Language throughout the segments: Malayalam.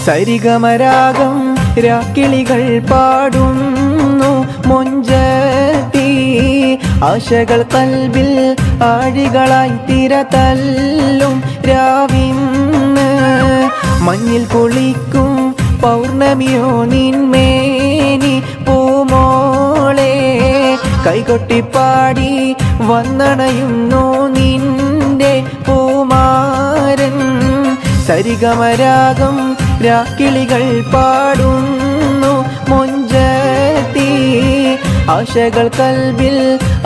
സരിഗമരാഗം രാക്കിളികൾ പാടുന്നു മൊഞ്ചത്തി ആശകൾ കൽബിൽ ആഴികളായി തിരതല്ലും രാവിന്ന് മഞ്ഞിൽ കുളിക്കും പൗർണമിയോ നിന്മേനി പൂമോളെ കൈകൊട്ടിപ്പാടി വന്നണയുന്നു നിന്റെ പൂമാരൻ സരിഗമരാഗം രാക്കിളികൾ പാടുന്നു മൊഞ്ചത്തി ആശകൾ കൽബിൽ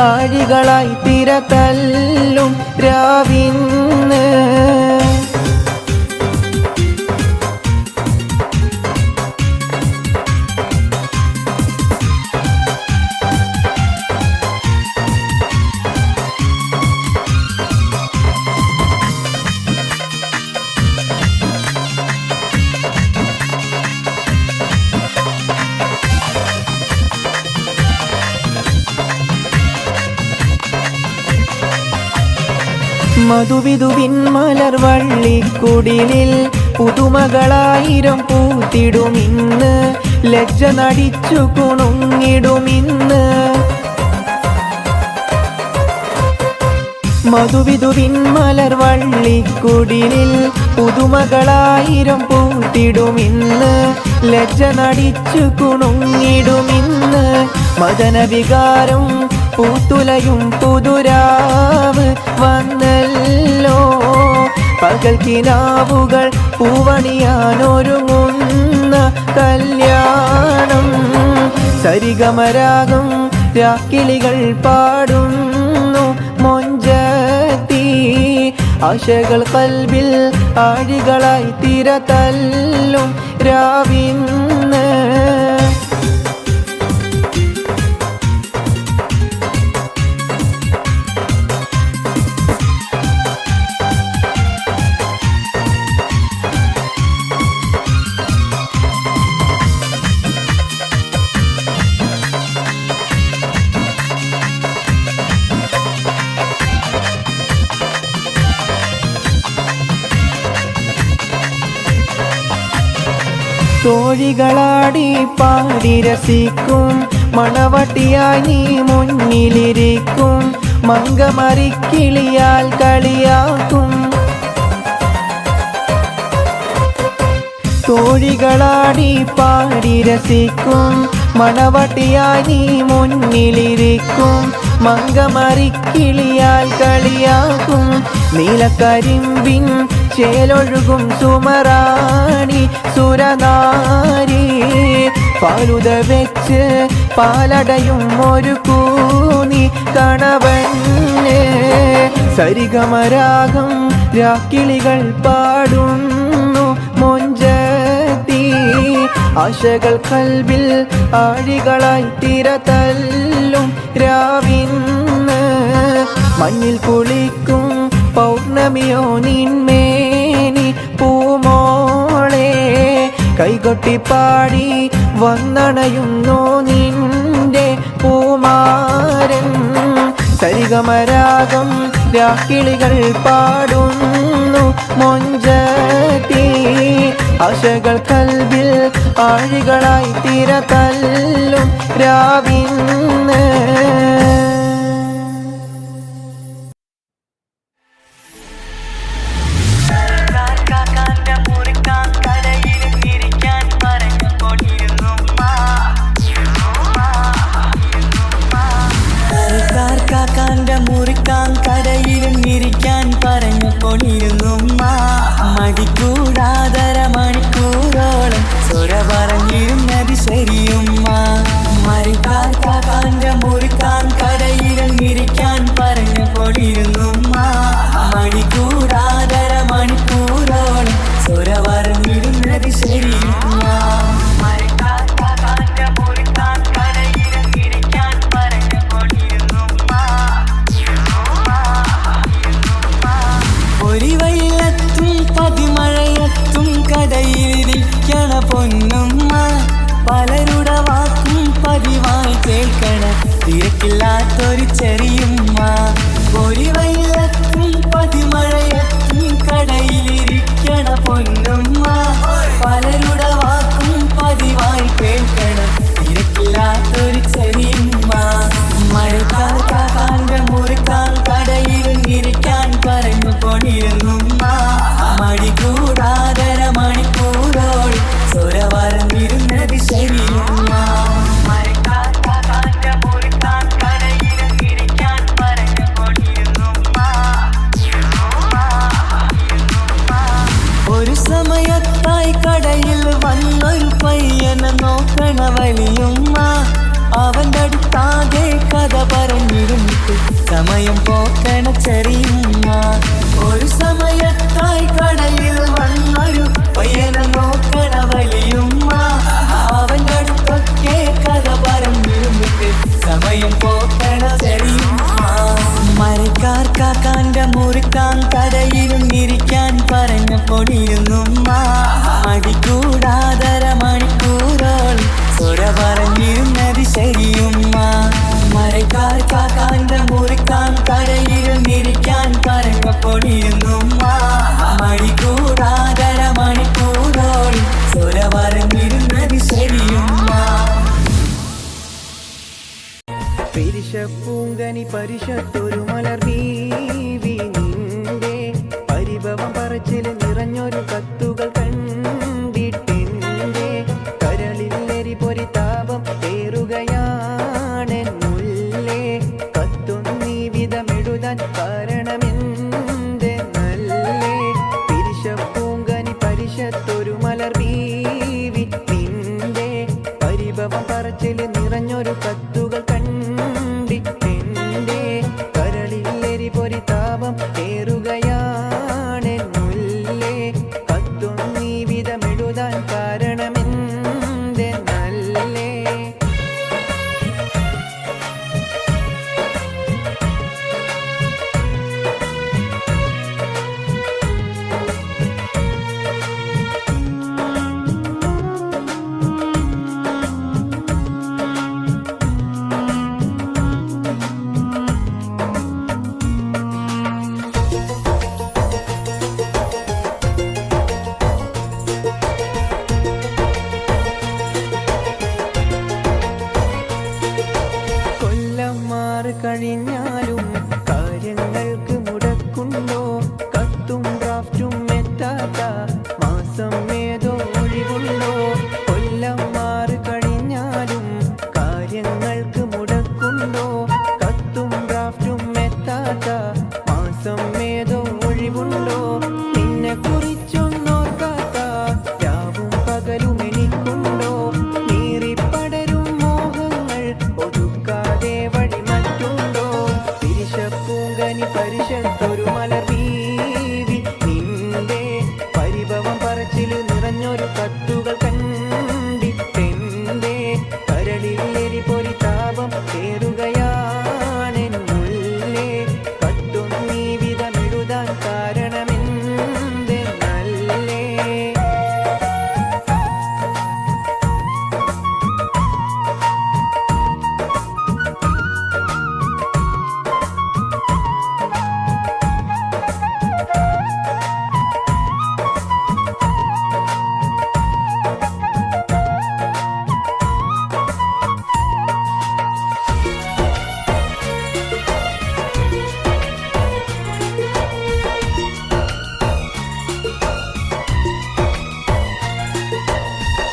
ആഴികളായി തിരതല്ലും രാവിന്ന് മധുവിധുവിൻ മലർവള്ളിക്കുടിലിൽ പുതുമകളായിരം പൂത്തിടുമിന്ന് ലജ്ജ നടിച്ചു കുണുങ്ങിടുമിന്ന് മധുവിധുവിൻ മലർവള്ളിക്കുടിലിൽ പുതുമകളായിരം പൂത്തിടുമിന്ന് ലജ്ജ നടിച്ചു കുണുങ്ങിടുമിന്ന് മദനവികാരം പൂത്തുലയും പുതുരാവ് വന്നല്ലോ പകൽ കിനാവുകൾ പൂവണിയാനൊരുങ്ങുന്ന കല്യാണം സരിഗമരാഗം രാക്കിളികൾ പാടുന്നു മൊഞ്ചത്തി ആശകൾ കൽബിൽ ആഴികളായി തിരതല്ലും രാവിന്ന് തോഴികളാടി പാടി രസിക്കും മണവട്ടിയായി നീ മുന്നിലിരിക്കും മങ്കമറിക്കിളിയാൽ കളിയാക്കും തോഴികളാടി പാടി രസിക്കും മണവട്ടിയായി നീ മുന്നിലിരിക്കും മങ്കമറിക്കിളിയാൽ കളിയാക്കും നീലക്കരിമ്പിൻ ചേലൊഴുകും സുമറാണി സുരനാരി പാലുത വെച്ച് പാലടയും ഒരു കൂനി കണവന് സരിഗമരാഗം രാക്കിളികൾ പാടുന്നു മൊഞ്ചത്തി ആശകൾ കൽബിൽ ആഴികളായി തിരതല്ലും രാവിന്ന് മഞ്ഞിൽ കുളിക്കും പൗർണമിയോ നിന്മേനി പൂമോളെ കൈകൊട്ടിപ്പാടി വന്നണയുന്നു നിന്റെ പൂമാരൻ സരിഗമരാഗം രാക്കിളികൾ പാടുന്നു മൊഞ്ചത്തി ആശകൾ കൽബിൽ ആഴികളായി തിരതല്ലും രാവിന്ന് കടയിലിരിക്കാൻ പറഞ്ഞു കൊണ്ടിരുന്നുമ്മ മടിക്കൂടാതര മണിക്കൂറോളം സ്വര പറഞ്ഞിരുന്നത് ശരിയുമ്മ മരിക്കാന്റെ മുറിക്കാൻ കടയിലിരിക്കാൻ പറഞ്ഞു കൊണ്ടിരുന്നുമ്മ മടിക്കൂടാതര മണിക്കൂറോളം സ്വര പറഞ്ഞിരുന്നത് ശരിയുമ്മ പൊന്നുമ്മ പലരുടെ വാക്കും പതിവായി സമയത്തായി കടയിൽ വന്നൊരു പയ്യനെ നോക്കണ വലിയുമ്മ. അവൻ്റെ അടുത്താകെ കഥ പറഞ്ഞിരുന്നിട്ട് സമയം പോക്കണ ചെറിയുമ്മ. ഒരു സമയത്തായി കടയിൽ വന്നൊരു പയ്യനെ നോക്കണ വലിയുമ്മ. അവൻ്റെ അടുത്തൊക്കെ കഥ പറഞ്ഞിരുന്നിട്ട് സമയം പോക്കണ ചെറിയുമ്മ. മരക്കാർ കാക്കാൻ്റെ മുറിക്കാൻ കടയിരുന്നിരിക്കാൻ പറഞ്ഞപ്പോടിരുന്നുമ്മ. മടിക്കൂടാതര മണിക്കൂറോളം സ്വര പറഞ്ഞിരുന്നത് ശരിയുമ്മ. മരക്കാർ കാക്കാൻ്റെ മുറിക്കാൻ കടയിരുന്നിരിക്കാൻ പറഞ്ഞപ്പോടിരുന്നുമ്മ. മടിക്കൂടാതര മണിക്കൂറോളം സ്വര പറഞ്ഞിരുന്നത് ശരിയുമ്മ. പെരിശപ്പൂങ്കനി പരിശത്തൊരു മലർ ബീവി നിന്റെ പരിഭവം പറച്ചിൽ നിറഞ്ഞൊരു കത്തുകൾ കണ്ടിട്ടെന്റെ കരളിൽ പൊരി താപം ഏറുകയാണെന്നുള്ളേ. കത്തൊന്നീ വിധമെഴുതാൻ കാരണമെന്റെ നല്ലേ. പെരിശപ്പൂങ്കനി പരിശത്തൊരു മലർ ബീവി നിന്റെ പരിഭവം പറച്ചിൽ നിറഞ്ഞൊരു കത്തുകൾ കണ്ടിട്ടെന്റെ കരളിൽ പൊരി താപം ഏറുകയാണെന്നുള്ളേ. കത്തൊന്നീ വിധമെഴുതാൻ കാരണമെന്റെ നല്ലേ. കഴിഞ്ഞാലും കാര്യങ്ങൾക്ക് മുടക്കുണ്ടോ? കത്തും ഡ്രാഫ്റ്റും എത്താത്ത മാസം ഏതോ ഒഴിവുണ്ടോ? കൊല്ലം മാറി കഴിഞ്ഞാലും കാര്യങ്ങൾക്ക് മുടക്കുണ്ടോ? കത്തും ഡ്രാഫ്റ്റും എത്താത്ത മാസം ഏതോ ഒഴിവുണ്ടോ? നിന്നെ കുറിച്ചൊന്നോർക്കാത്ത രാവും പകലും എനിക്കുണ്ടോ? നീറിപ്പടരും മോഹങ്ങൾ ഒതുക്കാതെ വഴി പൂങ്കനി പരിശത്തൊരു മലർ ബീവി നിന്റെ പരിഭവം പറച്ചിൽ നിറഞ്ഞൊരു കത്തുകൾ കണ്ടിട്ടെന്റെ കരളിൽ പൊരി താപം ഏറുകയാണെന്നുള്ളേ. കത്തൊന്നീ വിധമെഴുതാൻ കാരണമെന്റെ നല്ലേ.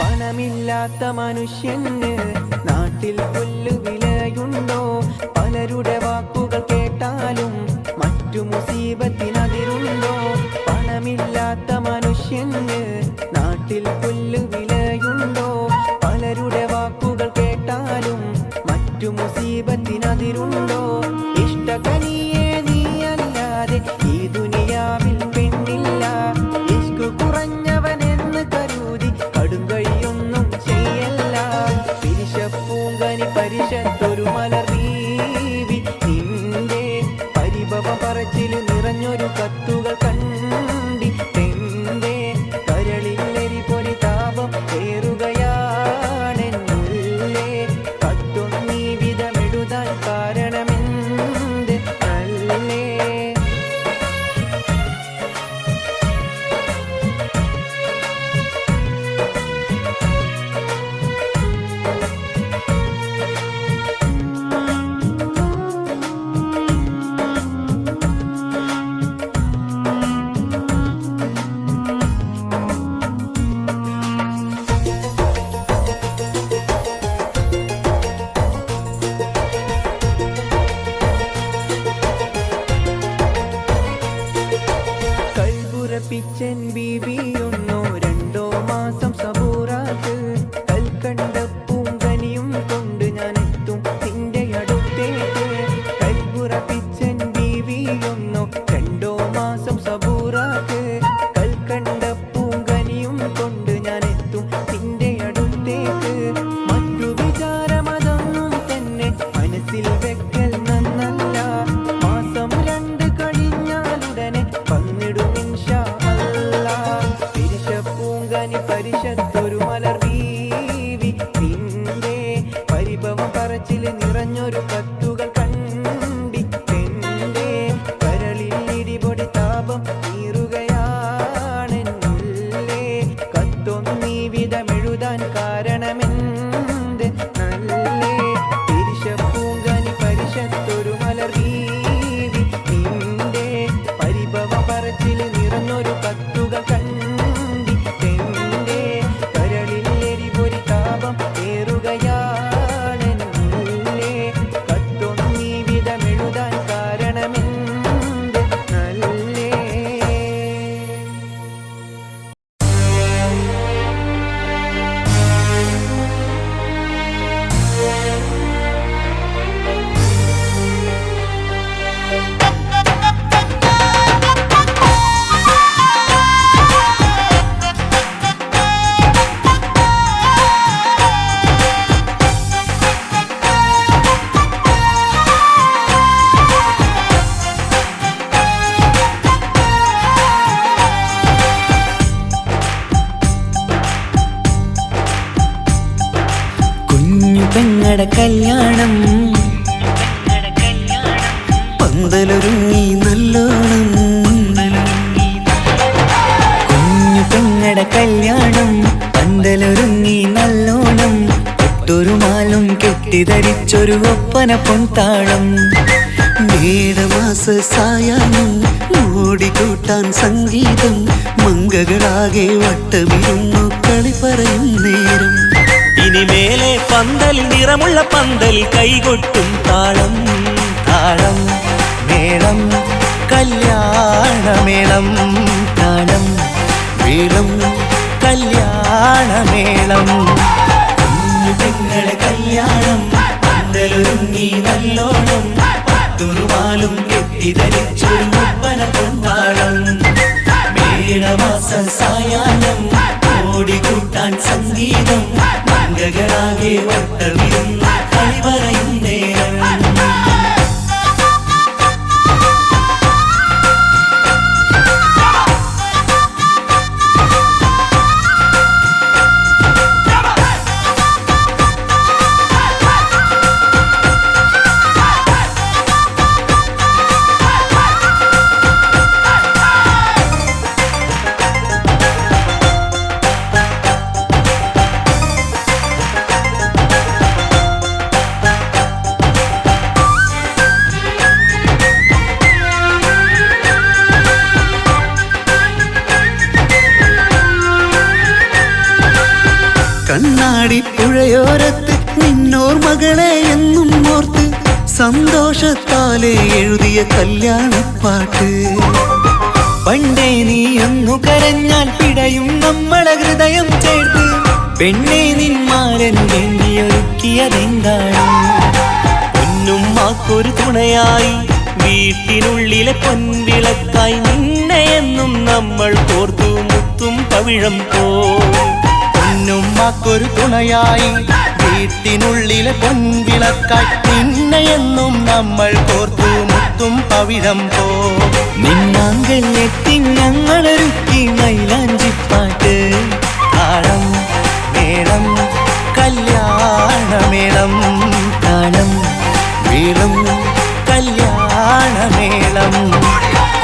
പണമില്ലാത്ത മനുഷ്യന് നാട്ടിൽ പുല്ലുവിലയുണ്ടോ? പലരുടെ വാക്കുകൾ കേട്ടാലും മറ്റു മുസീബത്തിനതിരുണ്ടോ? പണമില്ലാത്ത മനുഷ്യന് നാട്ടിൽ പുല്ലുവിലയുണ്ടോ? പലരുടെ വാക്കുകൾ കേട്ടാലും മറ്റു മുസീബത്തിനതിരുണ്ടോ? ഇഷ്ടകനിയെ നീയല്ലാതെ ഈ ദുനിയാവിൽ പെണ്ണില്ല. ഇഷ്കു കുറഞ്ഞവനെന്ന് കരുതി കടുങ്കൈയൊന്നും ചെയ്യല്ല. പിരിശപ്പൂങ്കനി പരിശത്തൊരു മലർ ബീവി നിന്റെ പരിഭവം പറച്ചിൽ നിറഞ്ഞൊരു കത്തുകൾ കണ്ടിട്ടെന്റെ കരളിൽ പൊരി താപം ഏറുകയാണെന്നുള്ളേ. കത്തൊന്നീ വിധമെഴുതാൻ കാരണമെന്റെ നല്ലേ. പൂങ്കനി പരിഷത്തൊരു മലർ വീവി നിന്റെ പരിഭവം പറച്ചിൽ നിറഞ്ഞൊരു കത്തുകൾ കണ്ടി എന്റെ കരളിൽ ഇടിപൊടി താപം നീറുകയാണെന്നുള്ളേ കത്തൊന്നീ വിധമെഴുതാൻ കാരണമെന്ത് നല്ലേ പൂങ്കനി പരിഷത്തൊരു മലർ വീവി നിന്റെ പരിഭവം പറച്ചിൽ നിറഞ്ഞൊരു കത്തുകൾ കണ്ടി എന്റെ കരളിൽ എരിപൊരി താപം ഏറുകയാണെന്നുള്ളേ കത്തൊന്നീ വിധമെഴുതാൻ കാരണമെന്ത് നല്ലേ കുഞ്ഞു പെങ്ങടെ കല്യാണം പന്തലൊരുങ്ങി നല്ലോണം കുഞ്ഞു പെങ്ങടെ കല്യാണം പന്തലൊരുങ്ങി നല്ലോണം ഒട്ടൊരു മാലും കെട്ടിധരിച്ചൊരു ഒപ്പന പൊൻതാളം മേടമാസ സായാഹ്നം ഓടിക്കൂട്ടാൻ സംഗീതം മംഗകളാകെ വട്ടമിരുന്നു കളി പറയും നേരം ഇനിമേലെ പന്തലിൽ നിറമുള്ള പന്തലിൽ കൈകൊട്ടും താളം താളം മേളം കല്യാണമേളം താളം മേളം കല്യാണമേളം കുഞ്ഞു പെങ്ങളെ കല്യാണം പന്തലൊരുങ്ങി നല്ലോണം പത്തുറുമാലും കെട്ടിധരിച്ചൊരു ഒപ്പന പൊൻതാളം മേടമാസ സായാഹ്നം ഓടിക്കൂട്ടാൻ സംഗീതം മംഗകളാകെ വട്ടമിരുന്ന് കളി പറയും നേരം കണ്ണാടി പുഴയോരത്ത് നിന്നോർ മകളെ എന്നും ഓർത്ത് സന്തോഷത്താലെ എഴുതിയ കല്യാണപ്പാട്ട് പണ്ടേ നീ ഒന്നു കരഞ്ഞാൽ പിടയും നമ്മളെ ഹൃദയം ചേർത്ത് പെണ്ണെ നിന്മാരൻ വേണ്ടിയൊരുക്കിയതെന്താണ് പൊന്നുമ്മാക്കൊരു തുണയായി വീട്ടിനുള്ളിലെ പൊൻവിളക്കായി നിന്നെ എന്നും നമ്മൾ കോർത്തു മുത്തും പവിഴം പോ പൊന്നുമ്മാക്കൊരു തുണയായി വീട്ടിനുള്ളിലെ പൊൻവിളക്കായി നിന്നെയെന്നും നമ്മൾ കോർത്തു മുത്തും പവിഴം പോ നിന്നാങ്കല്ലെത്തി ഞങ്ങളൊരുക്കി മൈലാഞ്ചിപ്പാട്ട് താളം മേളം കല്യാണമേളം താളം മേളം കല്യാണമേളം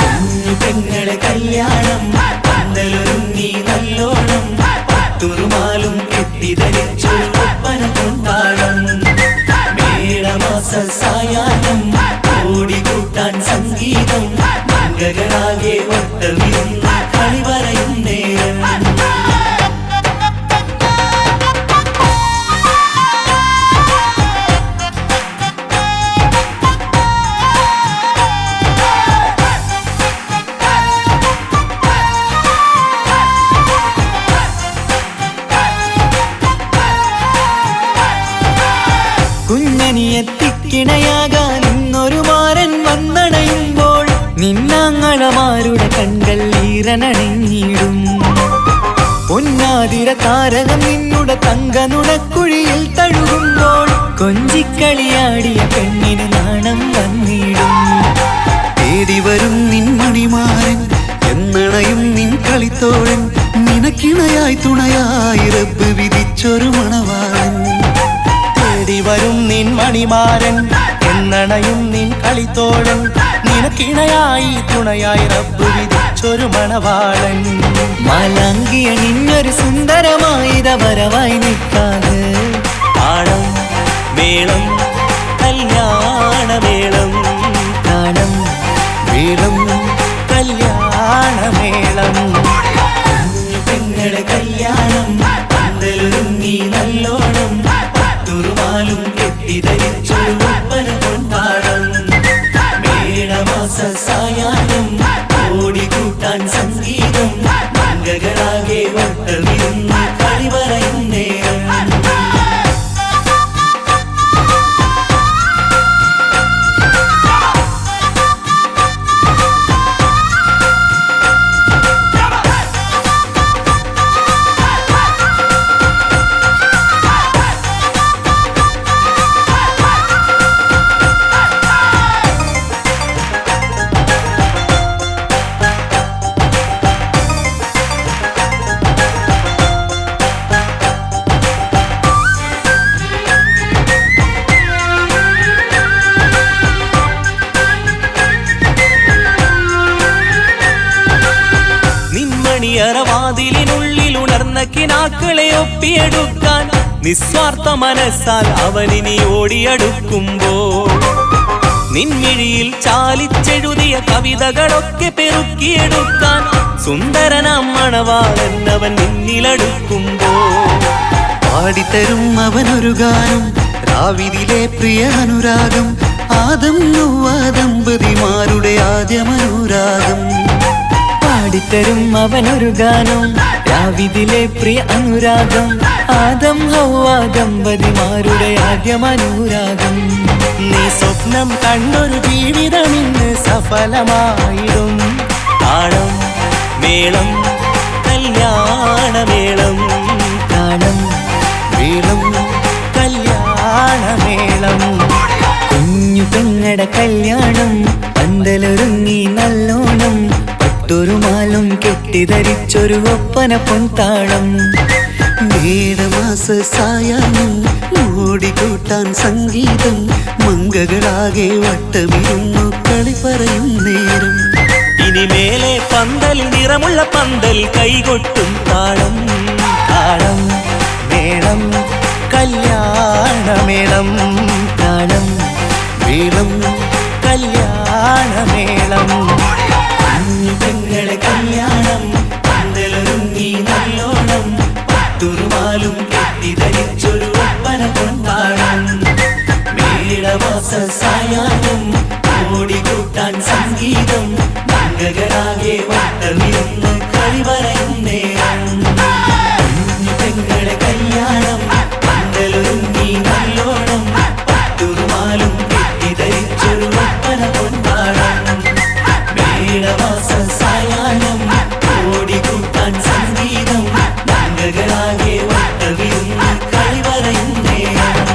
കുഞ്ഞു പെങ്ങളെ കല്യാണം പന്തലൊരുങ്ങി നല്ലോണം പത്തുറുമാലും കെട്ടിധരിച്ചൊരു ഒപ്പന പൊൻതാളം മേടമാസ സായാഹ്നം ഓടിക്കൂട്ടാൻ സംഗീതം മംഗകളാകെ വട്ടമിരുന്ന് കളി പറയും നേരം കുഞ്ഞനിയെത്തിക്കിണയാകാൻ ഇന്നൊരു മാരൻ വന്നണയുമ്പോൾ നിന്നാങ്ങളമാരുടെ കൺകൾ ഈറനണിഞ്ഞിടും പൊന്നാതിര താരകം നിന്നുടെ തങ്കനുടക്കുഴിയിൽ തഴുകുമ്പോൾ കൊഞ്ചിക്കളിയാടിയ പെണ്ണിന് നാണം വന്നിടും തേടി വരും നിൻ മണിമാരൻ എന്നണയും നിൻ കളിത്തോഴൻ നിന നിനക്കിണയായി തുണയായി റബ്ബ് വിധിച്ചൊരു മണവാളൻ. തേടി വരും നിൻ മണിമാരൻ, എന്നണയും നിൻ കളിത്തോഴൻ, നിനക്കിണയായി തുണയായി റബ്ബ് വിധിച്ചൊരു മണവാളൻ. മാലാങ്കിയ നിന്നൊരു സുന്ദരമായിത വരവായി നിൽക്കാതെ താളം മേളം കല്യാണമേളം, താളം മേളം കല്യാണമേളം. പെങ്ങളുടെ കല്യാണം പന്തലൊരുങ്ങി നല്ലോണം, പട്ടുറുമാലും കെട്ടിധരിച്ചൊരു ഒപ്പന കൊണ്ടാടം. മേടമാസ സായാഹ്നം ഓടിക്കൂട്ടാൻ സംഗീതം, മംഗകളാകെ വട്ടമിരുന്ന് കളി പറയും നേരം. വാതിലിനുള്ളിൽ ഉണർന്ന കിനാക്കളെ ഒപ്പിയെടുക്കാൻ നിസ്വാർത്ഥ മനസ്സാൽ അവനിനി ഓടിയടുക്കുമ്പോൾ, നിൻമിഴിയിൽ ചാലിച്ചെഴുതിയ കവിതകളൊക്കെ പെറുക്കിയെടുക്കാൻ സുന്ദരനാം മണവാളൻ അവൻ നിന്നിലടുക്കുമ്പോൾ. പാടിത്തരും അവനൊരു ഗാനം രാവിലെ പ്രിയ അനുരാഗം, ആദം നൊവ്വ ദമ്പതിമാരുടെ ആദ്യമനുരാഗം. പാടിത്തരും അവനൊരു ഗാനം രാവിലെ പ്രിയ അനുരാഗം, ആദം ഹൗവ ദമ്പതിമാരുടെ ആദ്യമനുരാഗം. നീ സ്വപ്നം കണ്ടൊരു ജീവിതം ഇന്ന് സഫലമായിടും. താളം മേളം കല്യാണമേളം, താളം മേളം കല്യാണമേളം. കുഞ്ഞു പെങ്ങടെ കല്യാണം പന്തലൊരുങ്ങി നല്ലോണം, പട്ടുറുമാലും കെട്ടിധരിച്ചൊരു ഒപ്പന പൊൻതാളം. മേടമാസ സായാഹ്നം ഓടിക്കൂട്ടാൻ സംഗീതം, മംഗകളാകെ വട്ടമിരുന്നു കളി പറയും നേരം. ഇനി മേലെ പന്തൽ നിറമുള്ള പന്തൽ കൈകൊട്ടും താളം. താളം മേളം കല്യാണമേളം, താളം മേളം കല്യാണമേളം. പെങ്ങളെ കല്യാണം പന്തലൊരുങ്ങി നല്ലോണം, പട്ടുറുമാലും കെട്ടിധരിച്ചൊരു ഒപ്പന കൊണ്ടാടം. മേടമാസ സായാഹ്നം ഓടിക്കൂട്ടാൻ സംഗീതം, മംഗകളാകെ വട്ടമിരുന്ന് കളി പറയും നേരം. പെങ്ങളെ കല്യാണം പന്തലൊരുങ്ങി നല്ലോണം, പട്ടുറുമാലും കെട്ടിധരിച്ചൊരു ഒപ്പന കൊണ്ടാടം. മേടമാസ സായാഹ്നം ഓടിക്കൂട്ടാൻ സംഗീതം, മംഗകളാകെ വട്ടമിരുന്ന് കളി പറയും നേരം.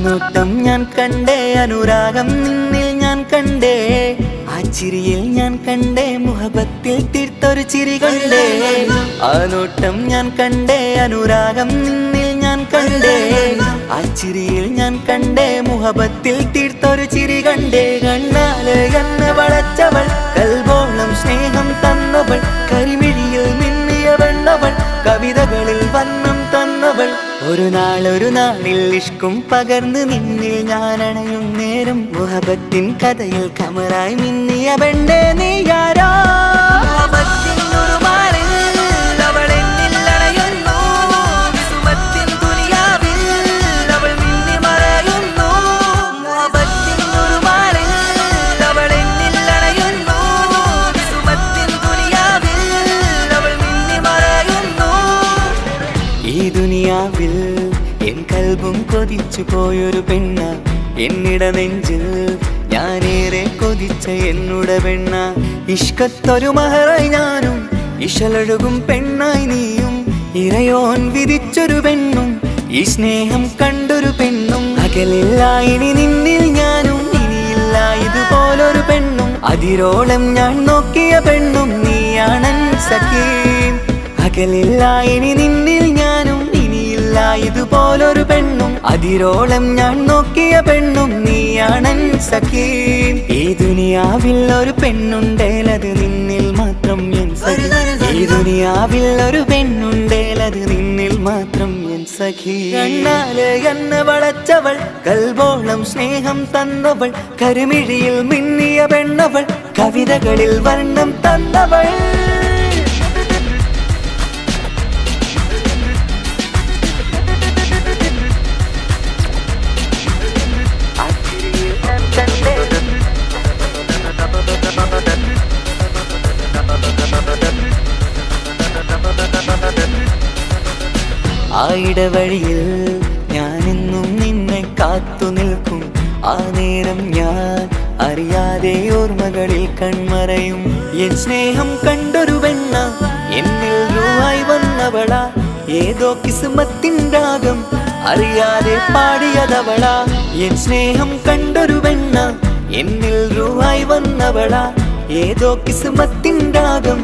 നോട്ടം ഞാൻ കണ്ടേ, അനുരാഗം നിന്നിൽ ഞാൻ കണ്ടേ, ആ ചിരിയിൽ ഞാൻ കണ്ടേ, മുഹബത്തിൽ തീർത്തൊരു ചിരി കണ്ടേ. ആ നോട്ടം ഞാൻ കണ്ടേ, അനുരാഗം നിന്നിൽ ഞാൻ കണ്ടേ, ആ ചിരിയിൽ ഞാൻ കണ്ടേ, മുഹബത്തിൽ തീർത്തൊരു ചിരി കണ്ടേ. കണ്ണാല് എന്നെ വളച്ചവൾ, കൽബോളം സ്നേഹം തന്നവൾ, കരിമിഴിയിൽ മിന്നിയ വെണ്ണവൾ, കവിതകളിൽ വന്നം തന്നവൾ. ഒരു നാളിൽ ഇഷ്കും പകർന്ന് നിന്നിൽ ഞാൻ അണയും നേരം, മുഹബത്തിൻ കഥയിൽ കമറായി മിന്നിയ പെണ്ണേ നീയാരോ. എൻ കൽബും കൊതിച്ചു പോയൊരു പെണ്ണ, എന്നിട നെഞ്ചിൽ ഞാനേറെ കൊതിച്ച എന്നുട പെണ്ണ. ഇഷ്കത്തൊരു മഹറായി ഞാനും, ഇശലൊഴുകും പെണ്ണായി നീയും, ഇറയോൻ വിധിച്ചൊരു പെണ്ണും ഈ സ്നേഹം കണ്ടൊരു പെണ്ണും അകലില്ല ഇനി നിന്നിൽ ഞാനും ഇനിയില്ല ഇതുപോലൊരു പെണ്ണും അതിരോളം ഞാൻ നോക്കിയ പെണ്ണും നീയാണൻ സഖി അകലില്ല ഇനി നിന്നിൽ ഞാനും ഇനിയില്ല ഇതുപോലൊരു പെണ്ണും അതിരോളം ഞാൻ നോക്കിയ പെണ്ണും നീയാണൻ സഖി ഈ ദുനിയാവിൽ ഒരു പെണ്ണുണ്ടേലത് നിന്നിൽ മാത്രം എൻ സഖി ഈ ദുനിയാവിൽ ഒരു പെണ്ണുണ്ടേലത് നിന്നിൽ മാത്രം എൻ സഖി കണ്ണാലെ എന്നെ വളച്ചവൾ കൽബോളം സ്നേഹം തന്നവൾ കരുമിഴിയിൽ മിന്നിയ പെണ്ണവൾ കവിതകളിൽ വർണ്ണം തന്നവൾ ആ ഇടവഴിയിൽ ഞാനെന്നും നിന്നെ കാത്തു നിൽക്കും ആ നേരം ഞാൻ അറിയാതെ ഓർമ്മകളിൽ കൺമറയും എൻ സ്നേഹം കണ്ടൊരു പെണ്ണ എന്നിൽ രൂപായി വന്നവള ഏതോ കിസ്മത്തിൻ രാഗം അറിയാതെ പാടിയതവള എൻ സ്നേഹം കണ്ടൊരു പെണ്ണ എന്നിൽ രൂപായി വന്നവള ഏതോ കിസ്മത്തിൻ രാഗം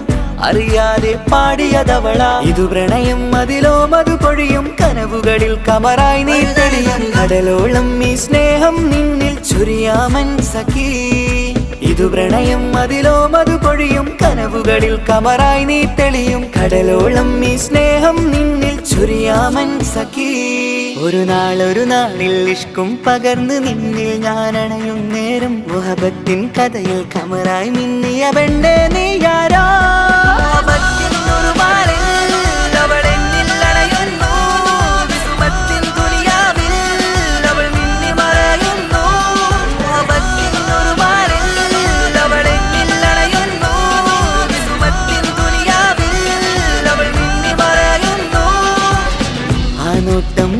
അറിയാതെ പാടിയതവള ഇതു പ്രണയം അതിലോ മധു പൊഴിയും കനവുകളിൽ കമറായി നീ തെളിയും കടലോളം ഈ സ്നേഹം നിന്നിൽ ചൊരിയാമൻ സഖി ഇതു പ്രണയം അതിലോ മധു പൊഴിയും കനവുകളിൽ കമറായി നീ തെളിയും കടലോളം ഈ സ്നേഹം നിന്നിൽ ചൊരിയാമൻ സഖി ഒരു നാളിൽ ഇഷ്കും പകർന്ന് നിന്നിൽ ഞാൻ അണയും നേരം മുഹബത്തിൻ കഥയിൽ കമറായി മിന്നിയ പെണ്ണേ നീയാരാ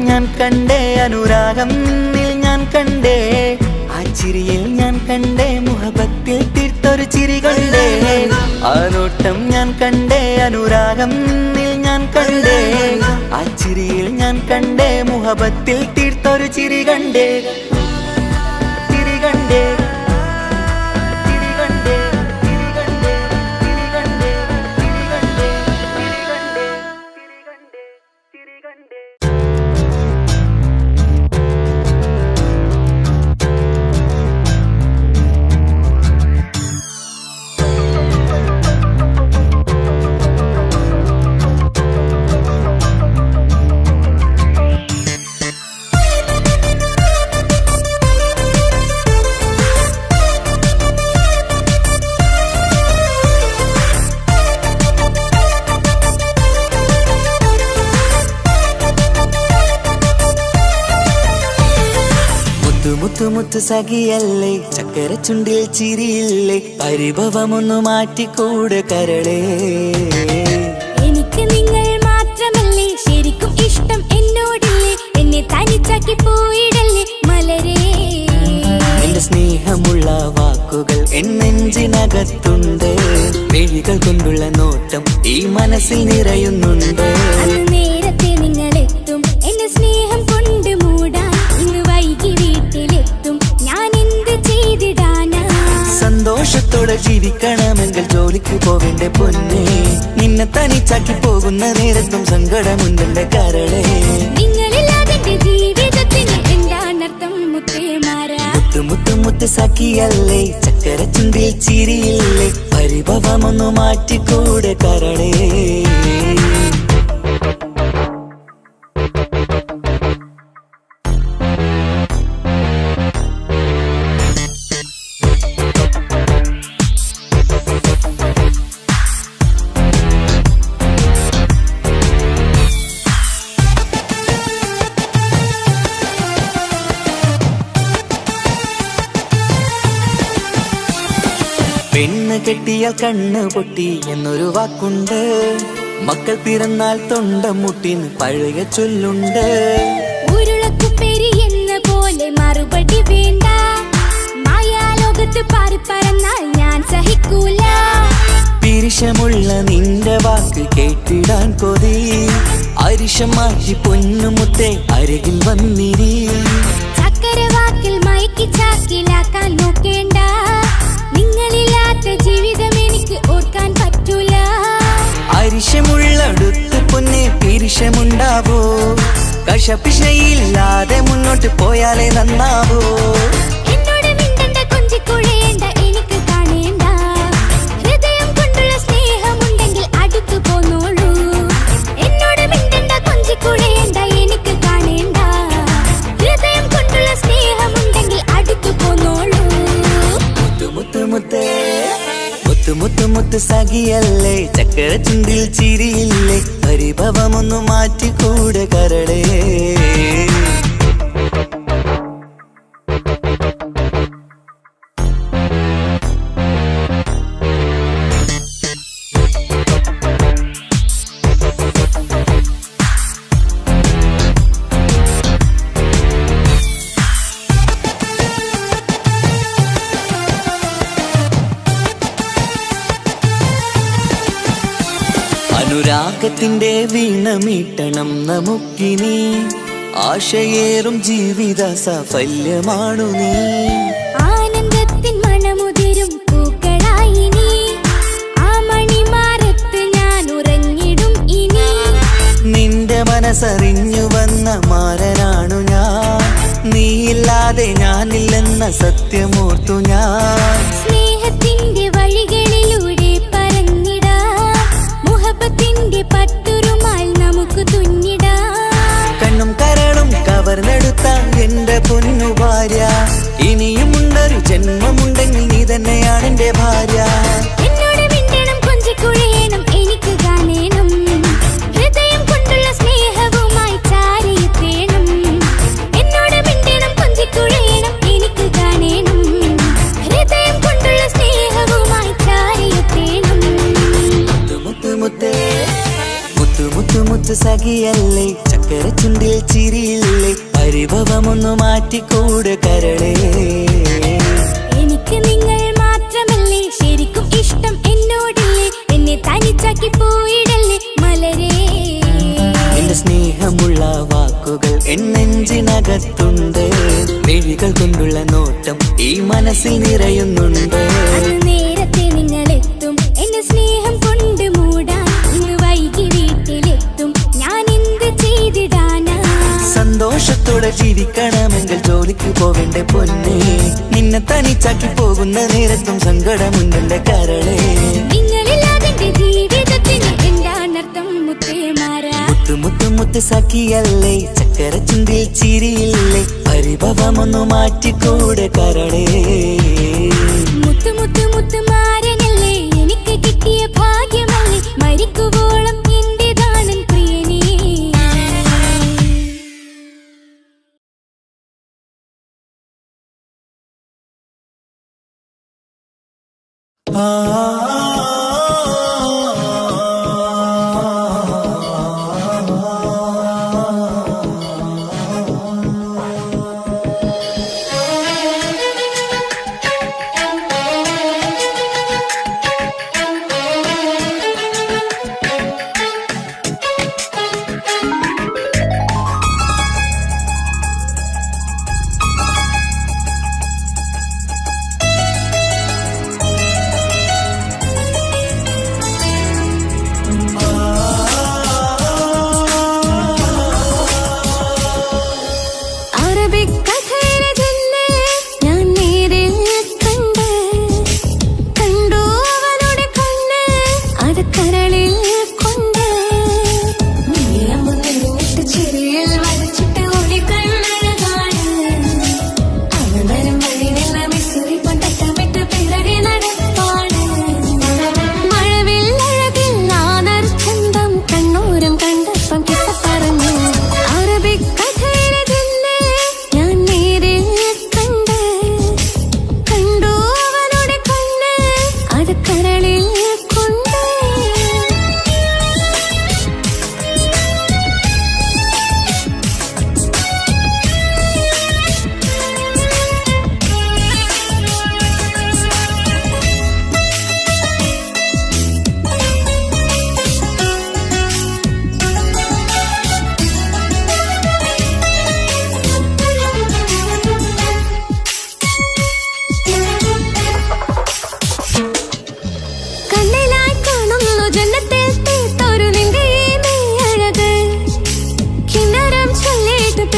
ഞാൻ കണ്ടേ അനുരാഗം നിന്നിൽ ഞാൻ കണ്ടേ ആ ചിരിയിൽ ഞാൻ കണ്ടേ മുഹബത്തിൽ തീർത്തൊരു ചിരി കണ്ടേ ആ നോട്ടം ഞാൻ കണ്ടേ അനുരാഗം നിന്നിൽ ഞാൻ കണ്ടേ ആ ചിരിയിൽ ഞാൻ കണ്ടേ മുഹബത്തിൽ തീർത്തൊരു ചിരി കണ്ടേ ചിരി കണ്ടേ മുത്തു സഖിയല്ലേ ചക്കര ചുണ്ടിൽ ചിരിയില്ലേ പരിഭവമൊന്നു മാറ്റിക്കൂടെ കരളേ എനിക്ക് നിങ്ങൾ മാത്രമല്ലേ ശരിക്കും ഇഷ്ടം എന്നോടില്ലേ എന്നെ തനിച്ചാക്കി പോയിടല്ലേ മലരേ എന്റെ സ്നേഹമുള്ള വാക്കുകൾ എന്നെഞ്ചിനകത്തുണ്ട് മിഴികൾ കൊണ്ടുള്ള നോട്ടം ഈ മനസ്സിൽ നിറയുന്നുണ്ട് നേരത്തെ നിങ്ങളെത്തും എന്റെ സ്നേഹം കൊണ്ട് മൂടാൻ ഇന്ന് വൈകി വീട്ടിലെത്തും ഞാൻ എന്ത് ചെയ്തിടാനാ സന്തോഷത്തോടെ ജീവിക്കണമെങ്കിൽ ജോലിക്ക് പോവേണ്ട പൊന്നേ നിന്നെ തനിച്ചാക്കി പോകുന്ന നേരത്തും സങ്കടമുണ്ടെന്റെ കരളേ നിങ്ങളില്ലാതെ ജീവിതത്തിന് എന്താണർത്ഥം മുത്തേമാരാ മുത്ത് സഖിയല്ലേ ചക്കര ചുണ്ടിൽ ചിരിയില്ലേ പരിഭവമൊന്നു മാറ്റിക്കൂടെ കരളേ പെണ്ണ് കെട്ടിയാൽ കണ്ണ് പൊട്ടി എന്നൊരു വാക്കുണ്ട് മക്കൾ പിറന്നാൽ തൊണ്ട മുട്ടിന് പഴയ ചൊല്ലുണ്ട് ഉരുളക്കുപ്പേരി എന്ന പോലെ മറുപടി വേണ്ട മായാലോകത്ത് പാറി പറന്നാൽ ഞാൻ സഹിക്കൂല പിരിശ പരുഷമുള്ള നിന്റെ വാക്ക് കേട്ടിടാൻ കൊതി അരിശം മാറ്റി പൊന്നുമുത്തേ അരികിൽ വന്നിരി ചക്കരവാക്കിൽ മയക്കി ചാക്കിലാക്കാൻ നോക്കേണ്ട നിങ്ങളില്ലാത്ത ജീവിതം എനിക്ക് ഓർക്കാൻ പറ്റൂല അരിശമുള്ളടുത്ത് പൊന്നെ പിരിശമുണ്ടാവോ കശപിശയില്ലാതെ മുന്നോട്ട് പോയാലേ നന്നാവോ എന്നോട് മിണ്ടണ്ട കൊഞ്ചിക്കുഴയേണ്ട എനിക്ക് കാണേണ്ട ഹൃദയം കൊണ്ടുള്ള സ്നേഹമുണ്ടെങ്കിൽ അടുത്തു പോന്നോളൂ എന്നോട് മിണ്ടണ്ട കൊഞ്ചിക്കുഴയേണ്ട എനിക്ക് കാണേണ്ട ഹൃദയം കൊണ്ടുള്ള സ്നേഹമുണ്ടെങ്കിൽ അടുത്തു പോന്നോളൂ മുത്തു മുത്തു മുത്തേ മുത്തു മുത്തു മുത്തു സഖിയല്ലേ ചക്കര ചുണ്ടിൽ ചിരിയില്ലേ പരിഭവമൊന്നു മാറ്റിക്കൂടെ കരളേ അനുരാഗത്തിന്റെ വീണമീട്ടണം നമുക്കിനി ആശയേറും ജീവിത സാഫല്യമാണു നീ ആനന്ദത്തിൻ മണമുതിരും പൂക്കളായി നീ ആ മണിമാറത്ത് ഞാൻ ഉറങ്ങിടും ഇനി നിന്റെ മനസ്സറിഞ്ഞു വന്ന മാരനാണു ഞാൻ നീയില്ലാതെ ഞാനില്ലെന്ന സത്യമോർത്തു ഞാൻ സ്നേഹത്തിന്റെ വഴികളിലൂടെ പറഞ്ഞിടാം മുഹബത്തിന്റെ പട്ടുരുമാൽ നമുക്ക് തുന്നിടാം കണ്ണും കരളും കവർന്നെടുത്ത എന്റെ പൊന്നു ഭാര്യ ഇനിയുമുണ്ടൊരു ജന്മമുണ്ടെങ്കിൽ നീ തന്നെയാണ് എന്റെ ഭാര്യ എന്നോട് മിണ്ടണം കൊഞ്ചിക്കുഴയണം എനിക്ക് കാണേണം ഹൃദയം കൊണ്ടുള്ള സ്നേഹവുമായി ചാരിയെത്തേണം എന്നോട് മിണ്ടണം കൊഞ്ചിക്കുഴയണം എനിക്ക് കാണേണം ഹൃദയം കൊണ്ടുള്ള സ്നേഹവുമായി ചാരിയെത്തേണം മുത്തു മുത്തേ മുത്തു മുത്തു മുത്തു സഖിയല്ലേ ചക്കര ചുണ്ടിൽ ചിരിയില്ലേ പരിഭവമൊന്നു മാറ്റിക്കൂടെ കരളേ എനിക്ക് നിങ്ങൾ മാത്രമല്ലേ ശരിക്കും ഇഷ്ടം എന്നോടില്ലേ എന്നെ തനിച്ചാക്കി പോയിടല്ലേ മലരേ എന്റെ സ്നേഹമുള്ള വാക്കുകൾ എന്നെഞ്ചിനകത്തുണ്ട് മിഴികൾ കൊണ്ടുള്ള നോട്ടം ഈ മനസ്സിൽ നിറയുന്നുണ്ട് അന്ന് നേരത്തെ നിങ്ങളെത്തും എന്റെ സ്നേഹം കൊണ്ട് മൂടാൻ ഇന്ന് വൈകി വീട്ടിലെത്തും ഞാൻ എന്ത് ചെയ്തിടാനാ സന്തോഷത്തോടെ ജീവിക്കണമെങ്കിൽ ജോലിക്ക് പോവേണ്ട പൊന്നേ നിന്നെ തനിച്ചാക്കി പോകുന്ന നേരത്തും സങ്കടമുണ്ടെന്റെ കരളേ നിങ്ങളില്ലാതെ എന്റെ ജീവിതത്തിന് എന്താണർത്ഥം മുത്തേമാരാ മുത്തു മുത്തു മുത്തു സഖിയല്ലേ ചക്കര ചുണ്ടിൽ ചിരിയില്ലേ പരിഭവമൊന്നു മാറ്റിക്കൂടെ കരളേ മുത്തു മുത്തു മുത്തു മാരനല്ലേ എനിക്ക് കിട്ടിയ ഭാഗ്യമല്ലേ മരിക്കുവോളം എന്റേതാണൻ പ്രിയനേ ഞാൻ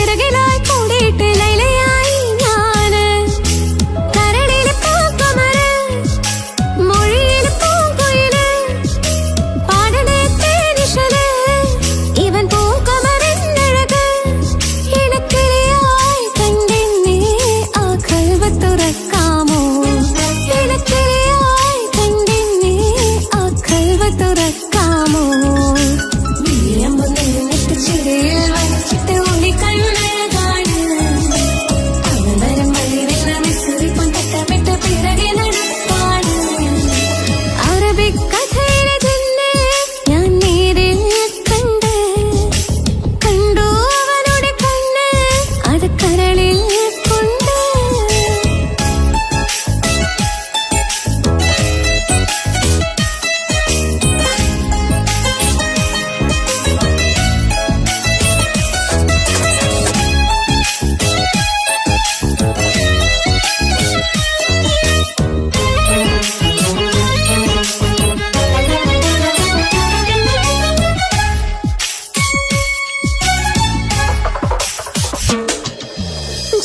പിറകിലായി കൂടിയിട്ട് ലൈലയായി ഞാന് കരളിലെ പൂക്കുമര് മൊഴിയിലെ പൂങ്കുയില് പാടണേ തേനിശല് ഇവൻ പൂക്കുമരഴക് ഇണക്കിളിയായി കണ്ടെന്നെ ആ കൽവ് തുറക്കാമോ ഇണക്കിളിയായി കണ്ടെന്നെ ആ കൽവ് തുറക്കാമോ ചിരിയിൽ വച്ചിട്ട് ഒളി കണ്ണഴകാണ് അവനരം വഴിവെന്ന മിസ്സുറി പൊന്തട്ടമിട്ട് പിറകെ നടപ്പാണ് അറബിക്കഥയിലെ ജിന്നെ ഞാൻ നേരിൽ കണ്ടു അവനുടെ കണ്ണ് അത് കരളിൽ കൊണ്ട്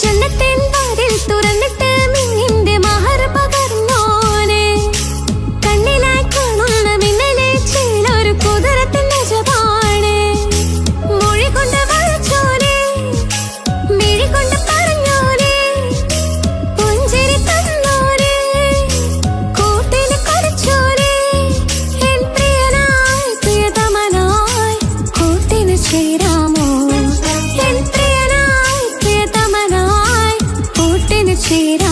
ജന്നത്തിൻ വാതിൽ തുറന്നിട്ട് മിന്നിന്റെ മഹർ പകർന്നോനെ കണ്ണിലായി കാണുന്ന മിന്നലെ ചേലൊരു കുതിരത്തിന്റെ ജപാണ് മൊഴി കൊണ്ട് വളച്ചോനെ മിഴി കൊണ്ട് പറഞ്ഞോനെ പുഞ്ചിരി തന്നോനെ കൂട്ടിന് കളിച്ചോനെ എൻ പ്രിയനായി പ്രിയതമനായി കൂട്ടിന് ചേരാമോ എൻ പ്രിയനായി പ്രിയതമനായി കൂട്ടിന് ചേരാ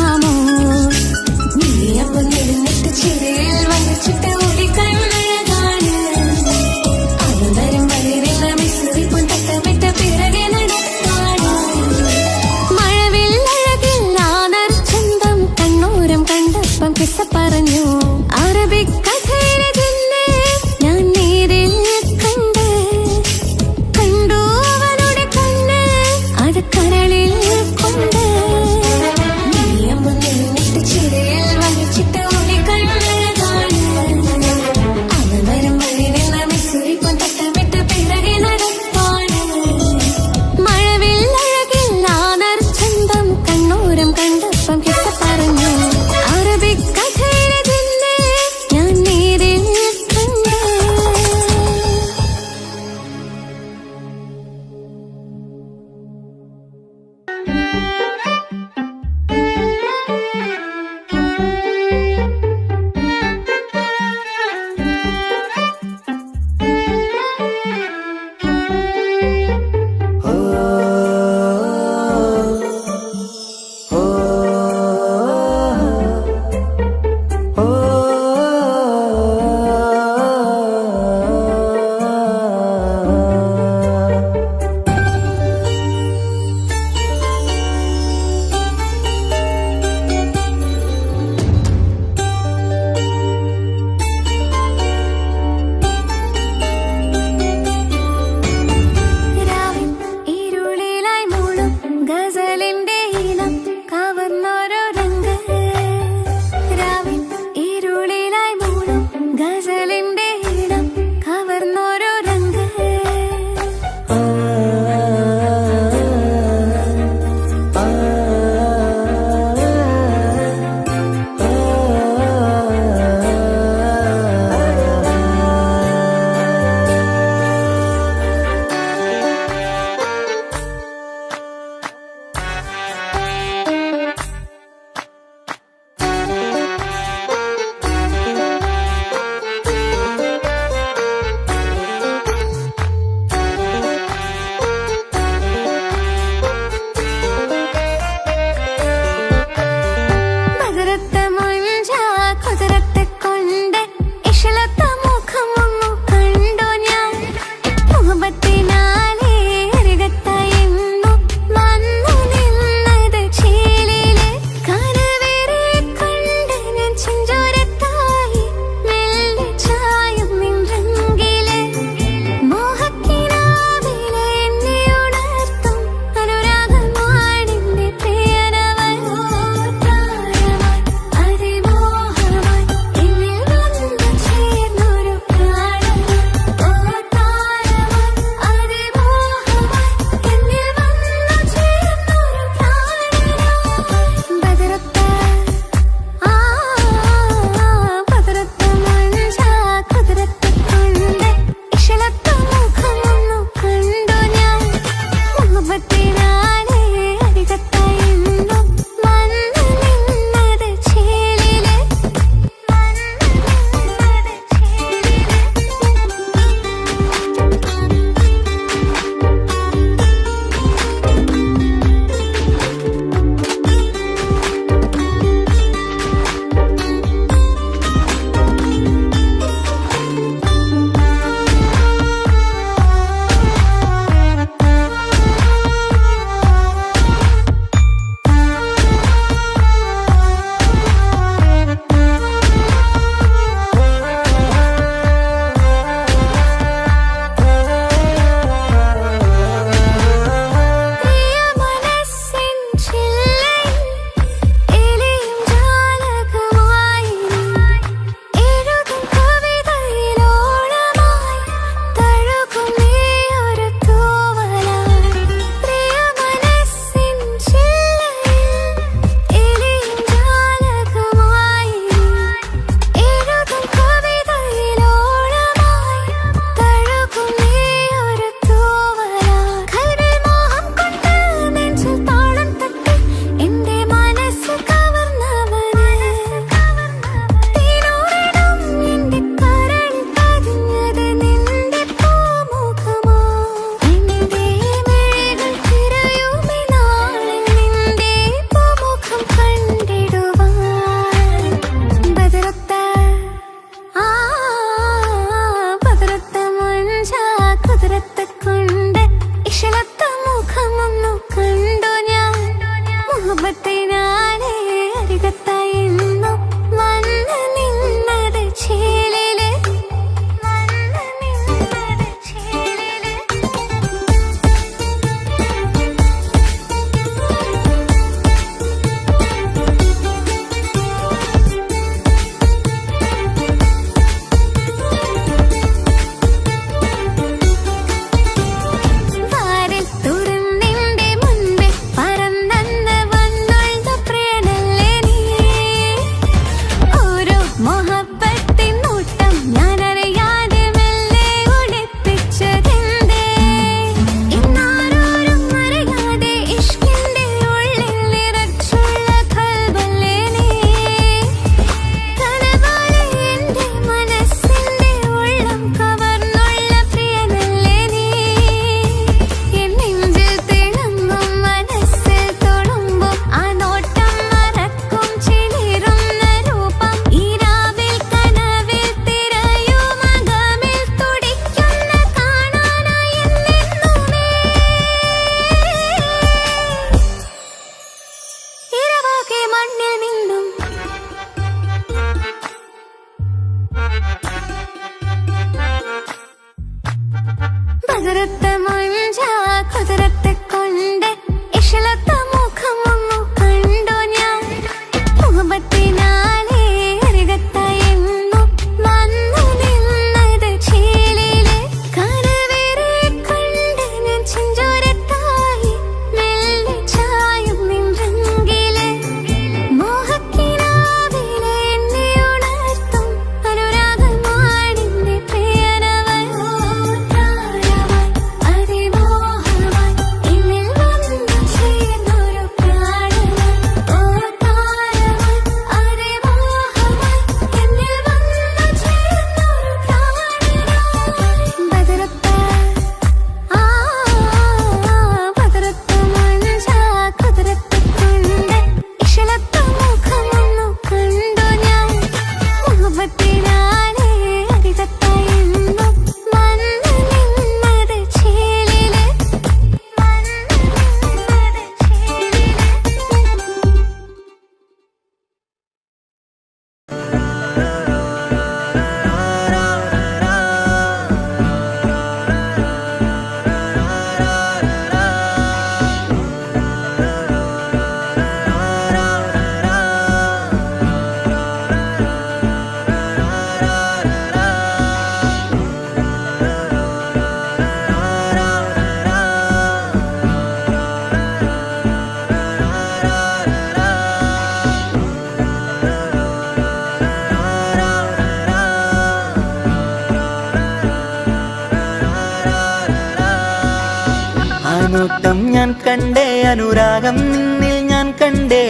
നോട്ടം ഞാൻ കണ്ടേ, അനുരാഗം നിന്നിൽ ഞാൻ കണ്ടേ,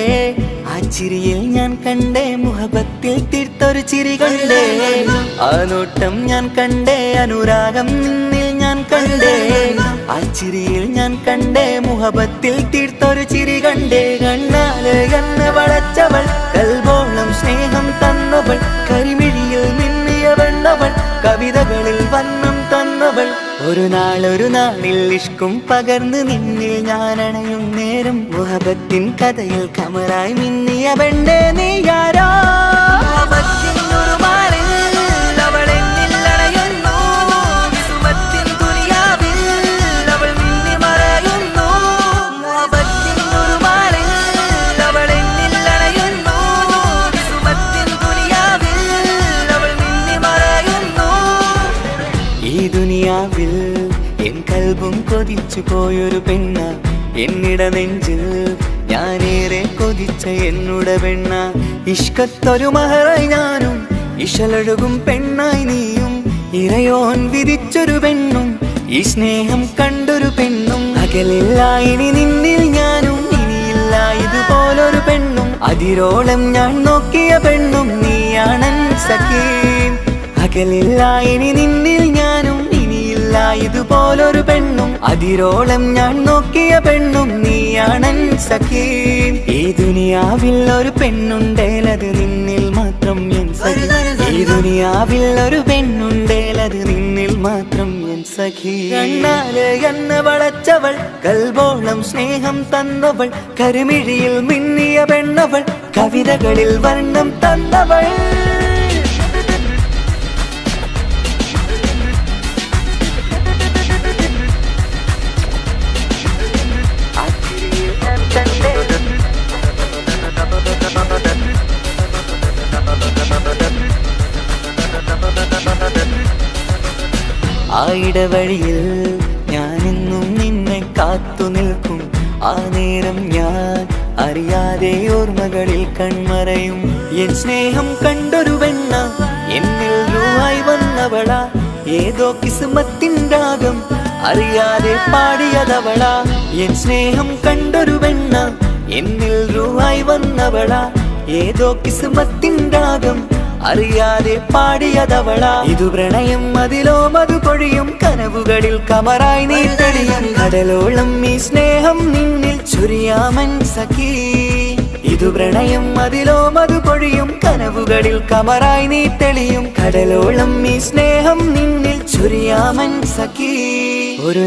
ആ ചിരിയിൽ ഞാൻ കണ്ടേ, മുഹബത്തിൽ തീർത്തൊരു ചിരി കണ്ടേ. ആ നോട്ടം ഞാൻ കണ്ടേ, അനുരാഗം നിന്നിൽ ഞാൻ കണ്ടേ, ആ ചിരിയിൽ ഞാൻ കണ്ടേ, മുഹബത്തിൽ തീർത്തൊരു ചിരി കണ്ടേ. കണ്ണാല് കണ്ണ് വളച്ചവൾ, കൽബോളം സ്നേഹം തന്നവൾ, കരിമിഴിയിൽ മിന്നിയ വെണ്ണവൾ, കവിതകളിൽ വന്നം തന്നവൾ. ഒരു നാളിൽ ഇഷ്കും പകർന്ന് നിന്നിൽ ഞാൻ അണയും നേരം, മുഹബത്തിൻ കഥയിൽ കമറായി മിന്നിയ പെണ്ണേ നീയാരോ. ഈ ദുനിയാവിൽ എൻ കൽബും കൊതിച്ചു പോയൊരു പെണ്ണ, എന്നിട നെഞ്ചിൽ ഞാനേറെ കൊതിച്ച എന്നുടെ പെണ്ണ. ഇഷ്കത്തൊരു മഹറായി ഞാനും, ഇശലൊഴുകും പെണ്ണായി നീയും, ഇറയോൻ വിധിച്ചൊരു പെണ്ണും, ഈ സ്നേഹം കണ്ടൊരു പെണ്ണും. അകലില്ല ഇനി നിന്നിൽ ഞാനും, ഇനിയില്ല ഇതുപോലൊരു പെണ്ണും. അതിരോളം ഞാൻ നോക്കിയ പെണ്ണും നീയാണൻ സഖീ. അകലില്ല ഇനി നിന്നിൽ ഞാനും, ഇനിയില്ല ഇതുപോലൊരു പെണ്ണും. അതിരോളം ഞാൻ നോക്കിയ പെണ്ണും നീയാണൻ സഖീ. ഈ ദുനിയാവിൽ ഒരു പെണ്ണുണ്ടേലത് നിന്നിൽ മാത്രം എൻ സഖി. ഈ ദുനിയാവിൽ ഒരു പെണ്ണുണ്ടേലത് നിന്നിൽ മാത്രം എൻ സഖി. കണ്ണാല് എന്നെ വളച്ചവൾ, കൽബോളം സ്നേഹം തന്നവൾ, കരിമിഴിയിൽ മിന്നിയ പെണ്ണവൾ, കവിതകളിൽ വർണ്ണം തന്നവൾ. ആ ഇടവഴിയിൽ ഞാനെന്നും നിന്നെ കാത്തു നിൽക്കും. ആ നേരം ഞാൻ അറിയാതെ ഓർമ്മകളിൽ കൺമറയും. എൻ സ്നേഹം കണ്ടൊരു പെണ്ണ, എന്നിൽ രൂപായി വന്നവള, ഏതോ കിസ്മത്തിൻ രാഗം അറിയാതെ പാടിയതവള. എൻ സ്നേഹം കണ്ടൊരു പെണ്ണ, എന്നിൽ രൂപായി വന്നവള, ഏതോ കിസ്മത്തിൻ രാഗം അറിയാതെ പാടിയതവള. ഇതു പ്രണയം, അതിലോ മധു പൊഴിയും, കനവുകളിൽ കമറായി നീ തെളിയും. കടലോളം ഈ സ്നേഹം നിന്നിൽ ചൊരിയാമൻ സഖീ. ഇതു പ്രണയം, അതിലോ മധു പൊഴിയും, കനവുകളിൽ കമറായി നീ തെളിയും. കടലോളം ഈ സ്നേഹം നിന്നിൽ ചൊരിയാമൻ സഖീ. ഒരു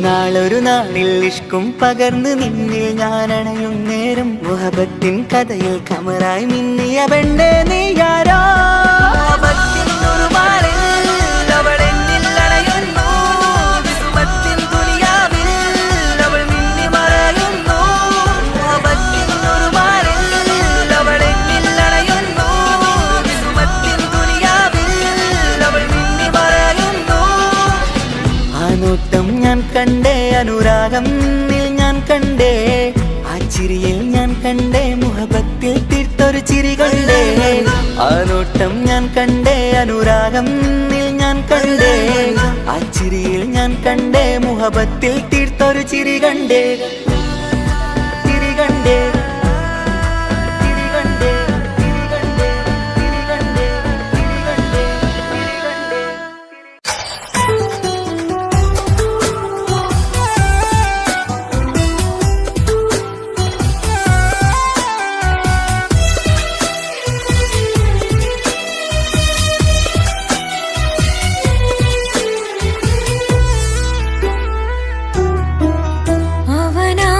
നാളിൽ ഇഷ്കും പകർന്ന് നിന്നിൽ ഞാൻ അണയും നേരം, മുഹബത്തിൻ കഥയിൽ കമറായി മിന്നിയ പെണ്ണേ നീയാരോ. നോട്ടം ഞാൻ കണ്ടേ, അനുരാഗം നിന്നിൽ ഞാൻ കണ്ടേ, ആ ചിരിയിൽ ഞാൻ കണ്ടേ, മുഹബത്തിൽ തീർത്തൊരു ചിരി കണ്ടേ. ആ നോട്ടം ഞാൻ കണ്ടേ, അനുരാഗം നിന്നിൽ ഞാൻ കണ്ടേ, ആ ചിരിയിൽ ഞാൻ കണ്ടേ, മുഹബത്തിൽ തീർത്തൊരു ചിരി കണ്ടേ. ചിരി കണ്ടേ. അവനാ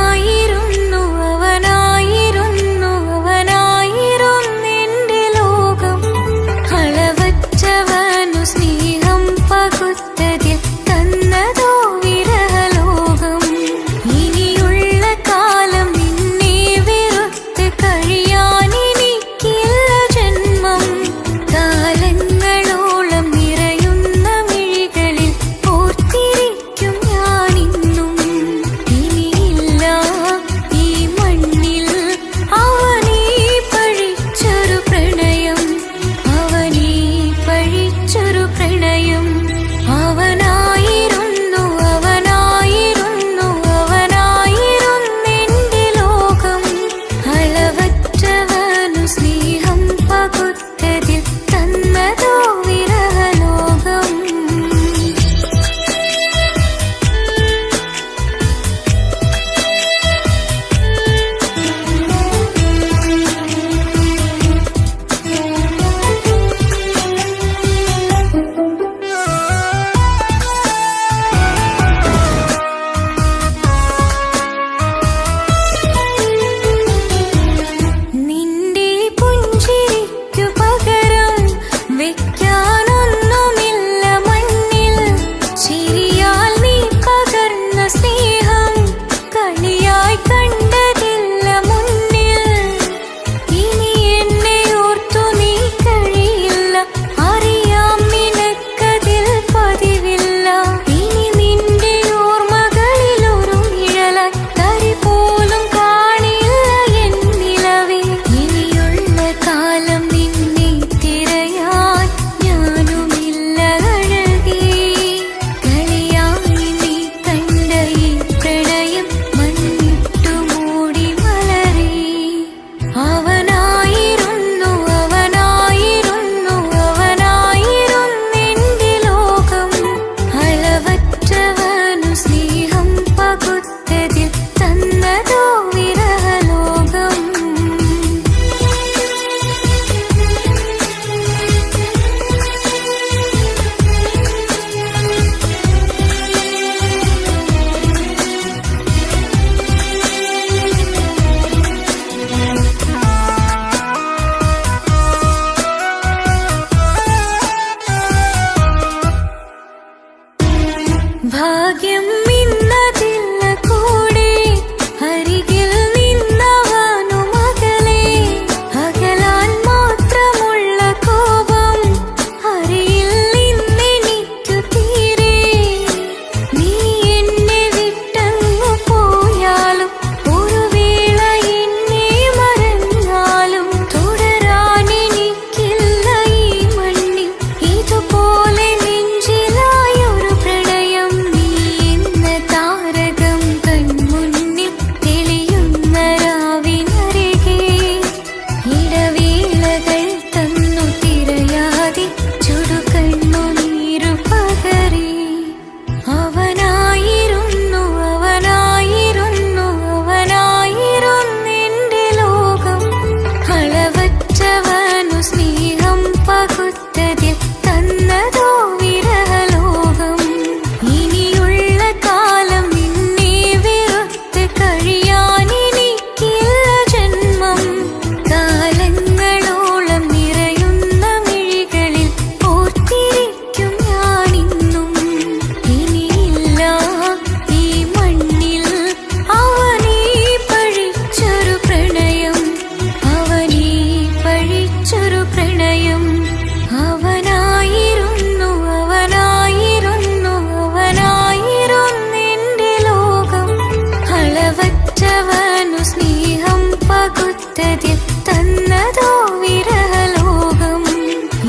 ഓർത്തതിൽ തന്നതോ വിരഹലോകം.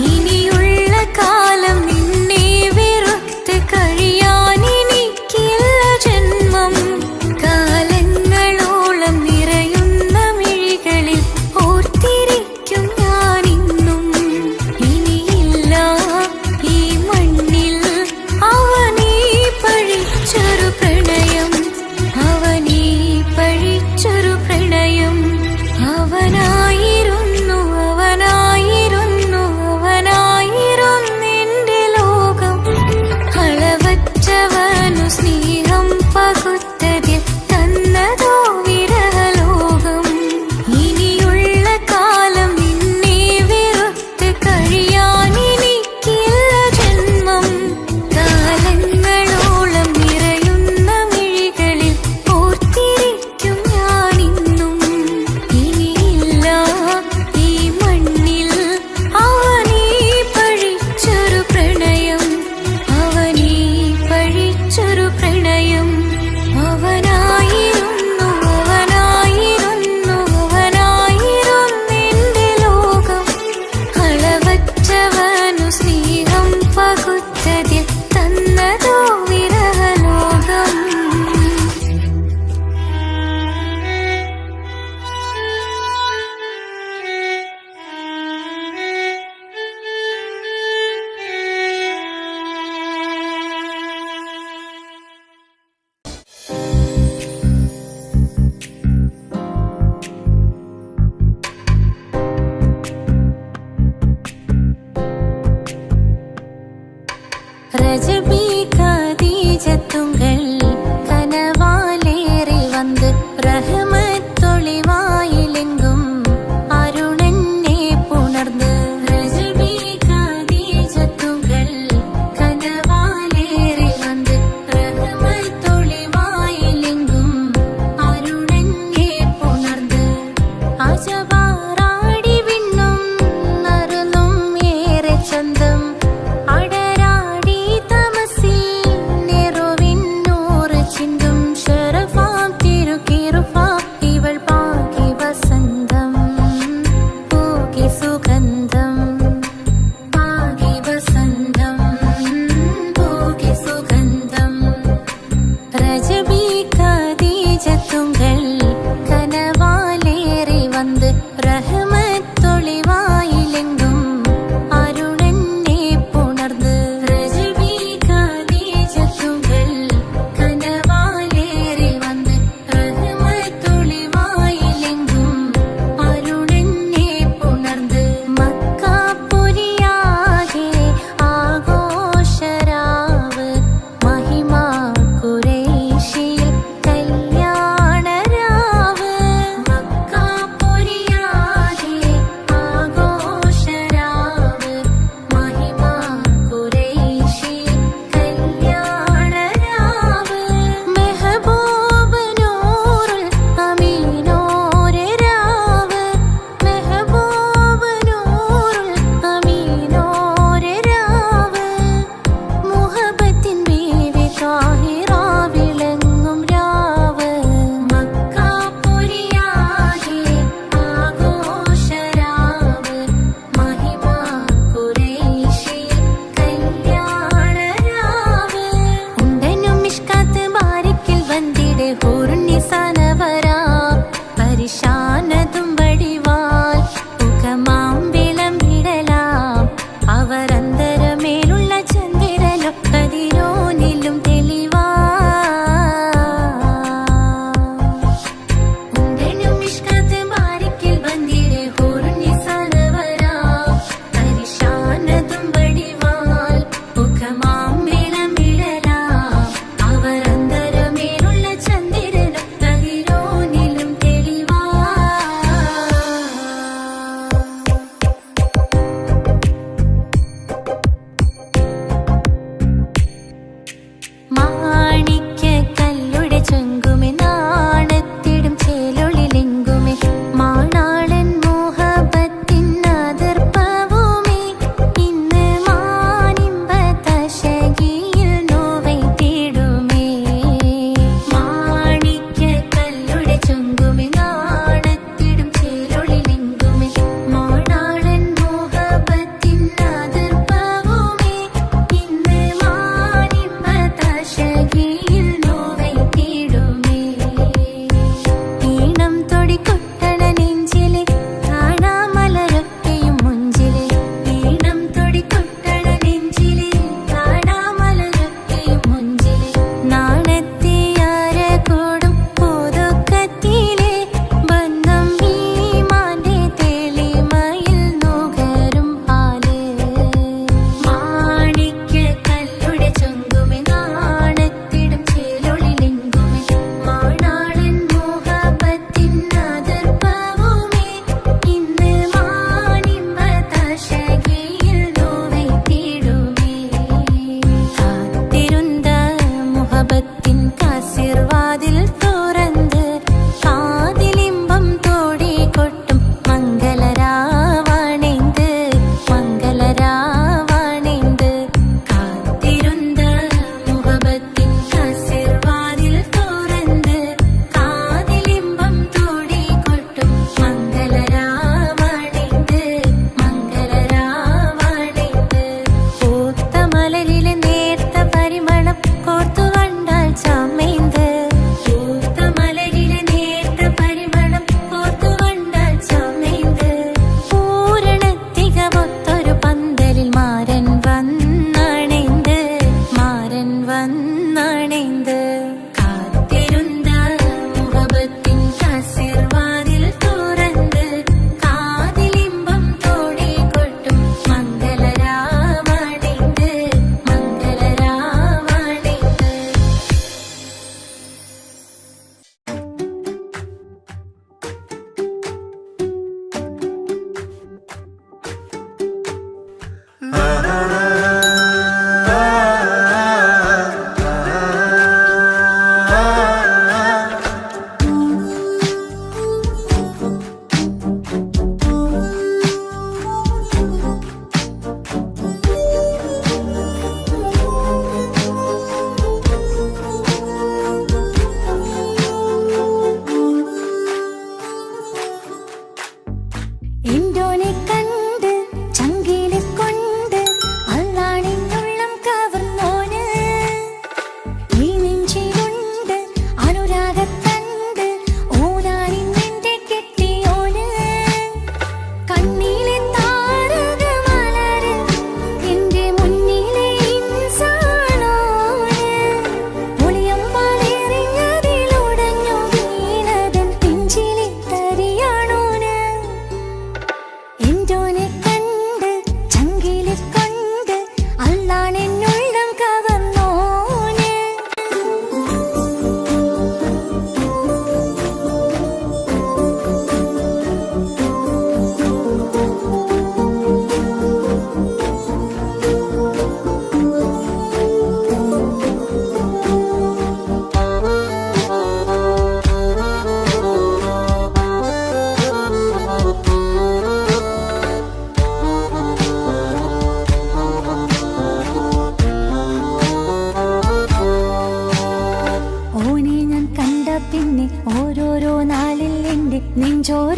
ഇനിയുള്ള കാലം നിന്നെ വെറുത്ത് കഴിയാനെനിക്കില്ല ജന്മം. കാലങ്ങളോളം നിറയുന്ന മിഴികളിൽ ഓർത്തിരിക്കും ഞാനിന്നും. ഇനിയില്ല ഈ മണ്ണിൽ അവനീ പഴിച്ചൊരു പ്രണയം, അവനീ പഴിച്ചൊരു പ്രണയം. അവനാ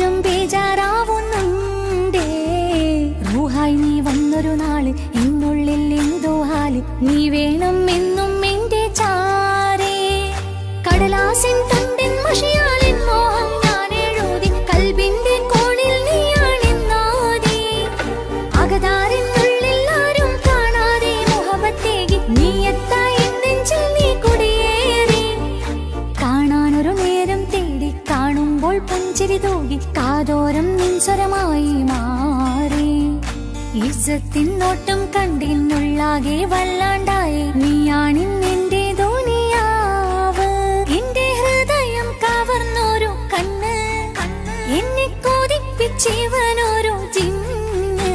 ഞാനും ബേജാറാവുന്നുണ്ടേ. റൂഹായി നീ വന്നൊരു നാള് എന്നുള്ളിൽ എന്തോ ഹാല്, നീ വേണം എന്നും എന്റെ ചാരേ. കടലാസിൻ തണ്ടിൻ മഷിയാലിൻ മോഹം ഞാൻ എഴുതി, കൽബിന്റെ കോണിൽ നീയാണെന്നാതി. അകതാരിനുള്ളിൽ ആരും കാണാതെ മുഹബത്തേകി നീ എത്തായി നെഞ്ചിൽ നീ കുടിയേറി. കാണാനൊരു നേരം തേടി കാണുമ്പോൾ പുഞ്ചിരി തൂകി കാതോരം നിൻസ്വരമായി മാറി. ഇസ്സത്തിൻ നോട്ടം കണ്ടിന്നുള്ളാകെ വല്ലാണ്ടായി, നീയാണിന്നെന്റെ ദുനിയാവ്. എന്റെ ഹൃദയം കവർന്നോരു കണ്ണ്, എന്നെ കൊതിപ്പിച്ചിവനോരോ ജിന്ന്.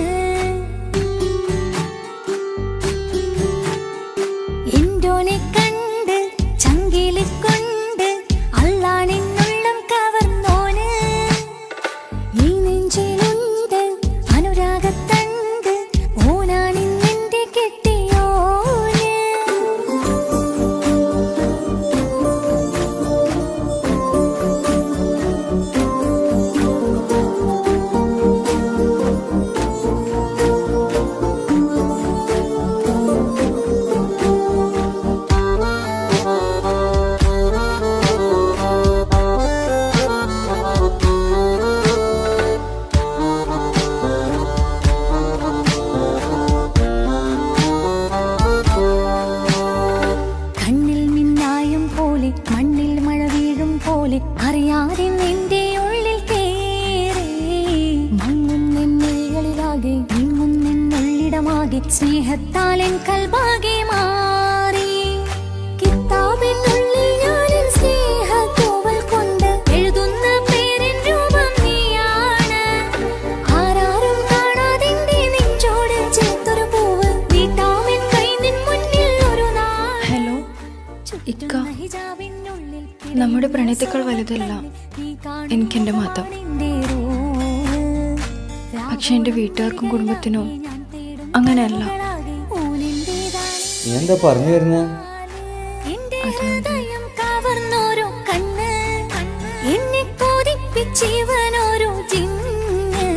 എന്തോനെ കണ്ട് ചങ്കില് കൊണ്ട് അള്ളാണെന്നുള്ളം കവർന്നോന്. ഈ നെഞ്ചിലുണ്ട് അനുരാഗത്തണ്ട്, ഓനാണിന്നെന്റെ കെട്ടിയോന്. കണ്ണിൽ മിന്നായം പോലെ മണ്ണിൽ മഴ വീഴും പോലെ അറിയാതെ നിന്റെ ഉള്ളിൽ കേറി. മങ്ങുന്നെന്നുള്ളിലാകെ നീങ്ങുന്നെന്നുള്ളിടമാകെ സ്നേഹത്താൽ എൻ കൽബാകെ മാറി. കിതാബിനുള്ളിൽ ഞാനെൻ സ്നേഹത്തൂവൽ കൊണ്ട് എഴുതുന്ന പേരിൻ രൂപം നീയാണ്. ആരാരും കാണാതെന്റെ നെഞ്ചോട് ചേർത്തൊരു പൂവ്, വീട്ടാമെൻ കൈ നിൻ മുന്നിൽ ഒരു നാൾ. ഹലോ ഇക്ക, നമ്മുടെ പ്രണയത്തേക്കാൾ വലുതല്ല എനിക്കെൻ്റെ മതം. പക്ഷെ എൻ്റെ വീട്ടുകാർക്കും കുടുംബത്തിനും അങ്ങനെയല്ല. നീ എന്താ പറഞ്ഞു വരുന്നേ? കവർന്നോരോ കണ്ണ്, എന്നെ കൊതിപ്പിച്ചിവനോരോ ജിന്ന്.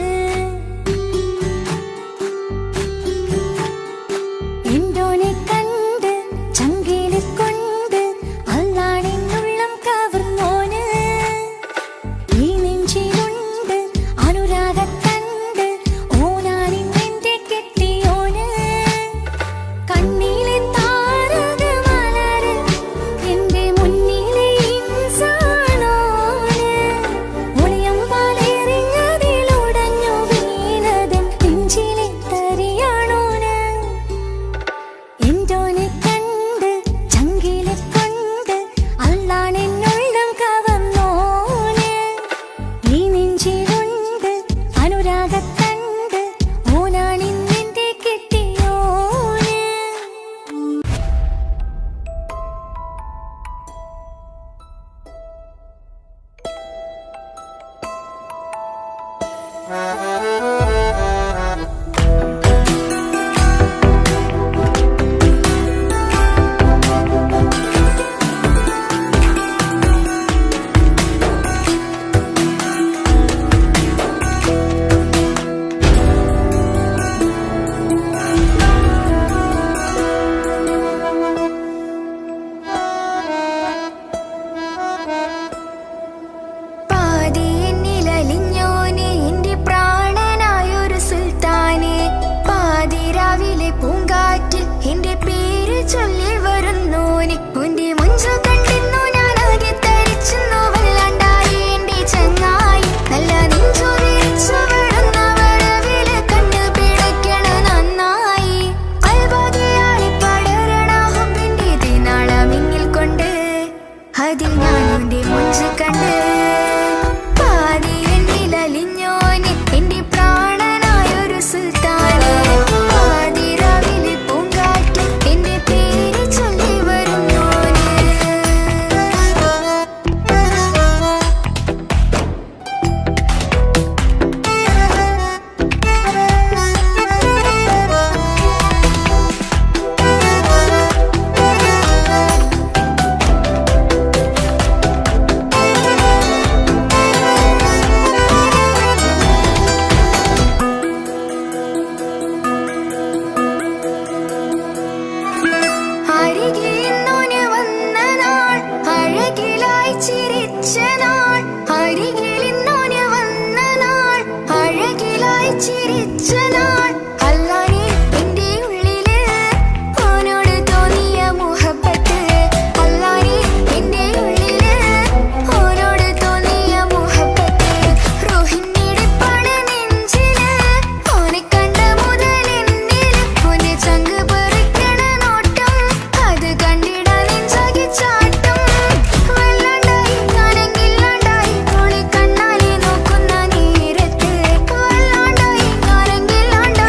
എന്തോനെ കണ്ട് ചങ്കില് കൊണ്ട് അള്ളാണെന്നുള്ളം കവർന്നോന്. ഈ നെഞ്ചിലുണ്ട് അനുരാഗത്തണ്ട്, ഓനാണിന്നെന്റെ കെട്ടിയോന്. കണ്ണിലെ താരകമലര് എന്റെ മുന്നിലെ ഇൻസാണോന്. ഒളിയമ്പാലെറിഞ്ഞതിലുടഞ്ഞു വീണതൻ നെഞ്ചിലെ തരിയാണോന്. എന്തോനെ കണ്ട് ചങ്കില് കൊണ്ട് അള്ളാണെന്നുള്ളം കവർന്നോന്. ഈ നെഞ്ചിലുണ്ട് അനുരാഗത്തണ്ട്, ഓനാണിന്നെന്റെ കെട്ടിയോന്. പാതി എന്നിലലിഞ്ഞോനെ എന്റെ പ്രാണ ചിരിച്ച നാൾ അല്ലാനെ എന്റെ ഉള്ളില് ഓനോട് തോന്നിയ മുഹബത്ത് അല്ലാനെ എന്റെ ഉള്ളില് ഓനോട് തോന്നിയ മുഹബത്ത് റോഹിണിയുടെ നെഞ്ചില് ഓനെ കണ്ട മുതൽ എന്നില് ഓനെ ചങ്ക് പറിക്കണ നോട്ടം അത് കണ്ടിടാൻ നെഞ്ചാകെ ചാട്ടം വല്ലാണ്ടായി ഞാനെങ്കില്ലാണ്ടായി ഓളെ കണ്ണാലെ നോക്കുന്ന നേരത്ത് വല്ലാണ്ടായി ഞാനെങ്കില്ലാണ്ടായി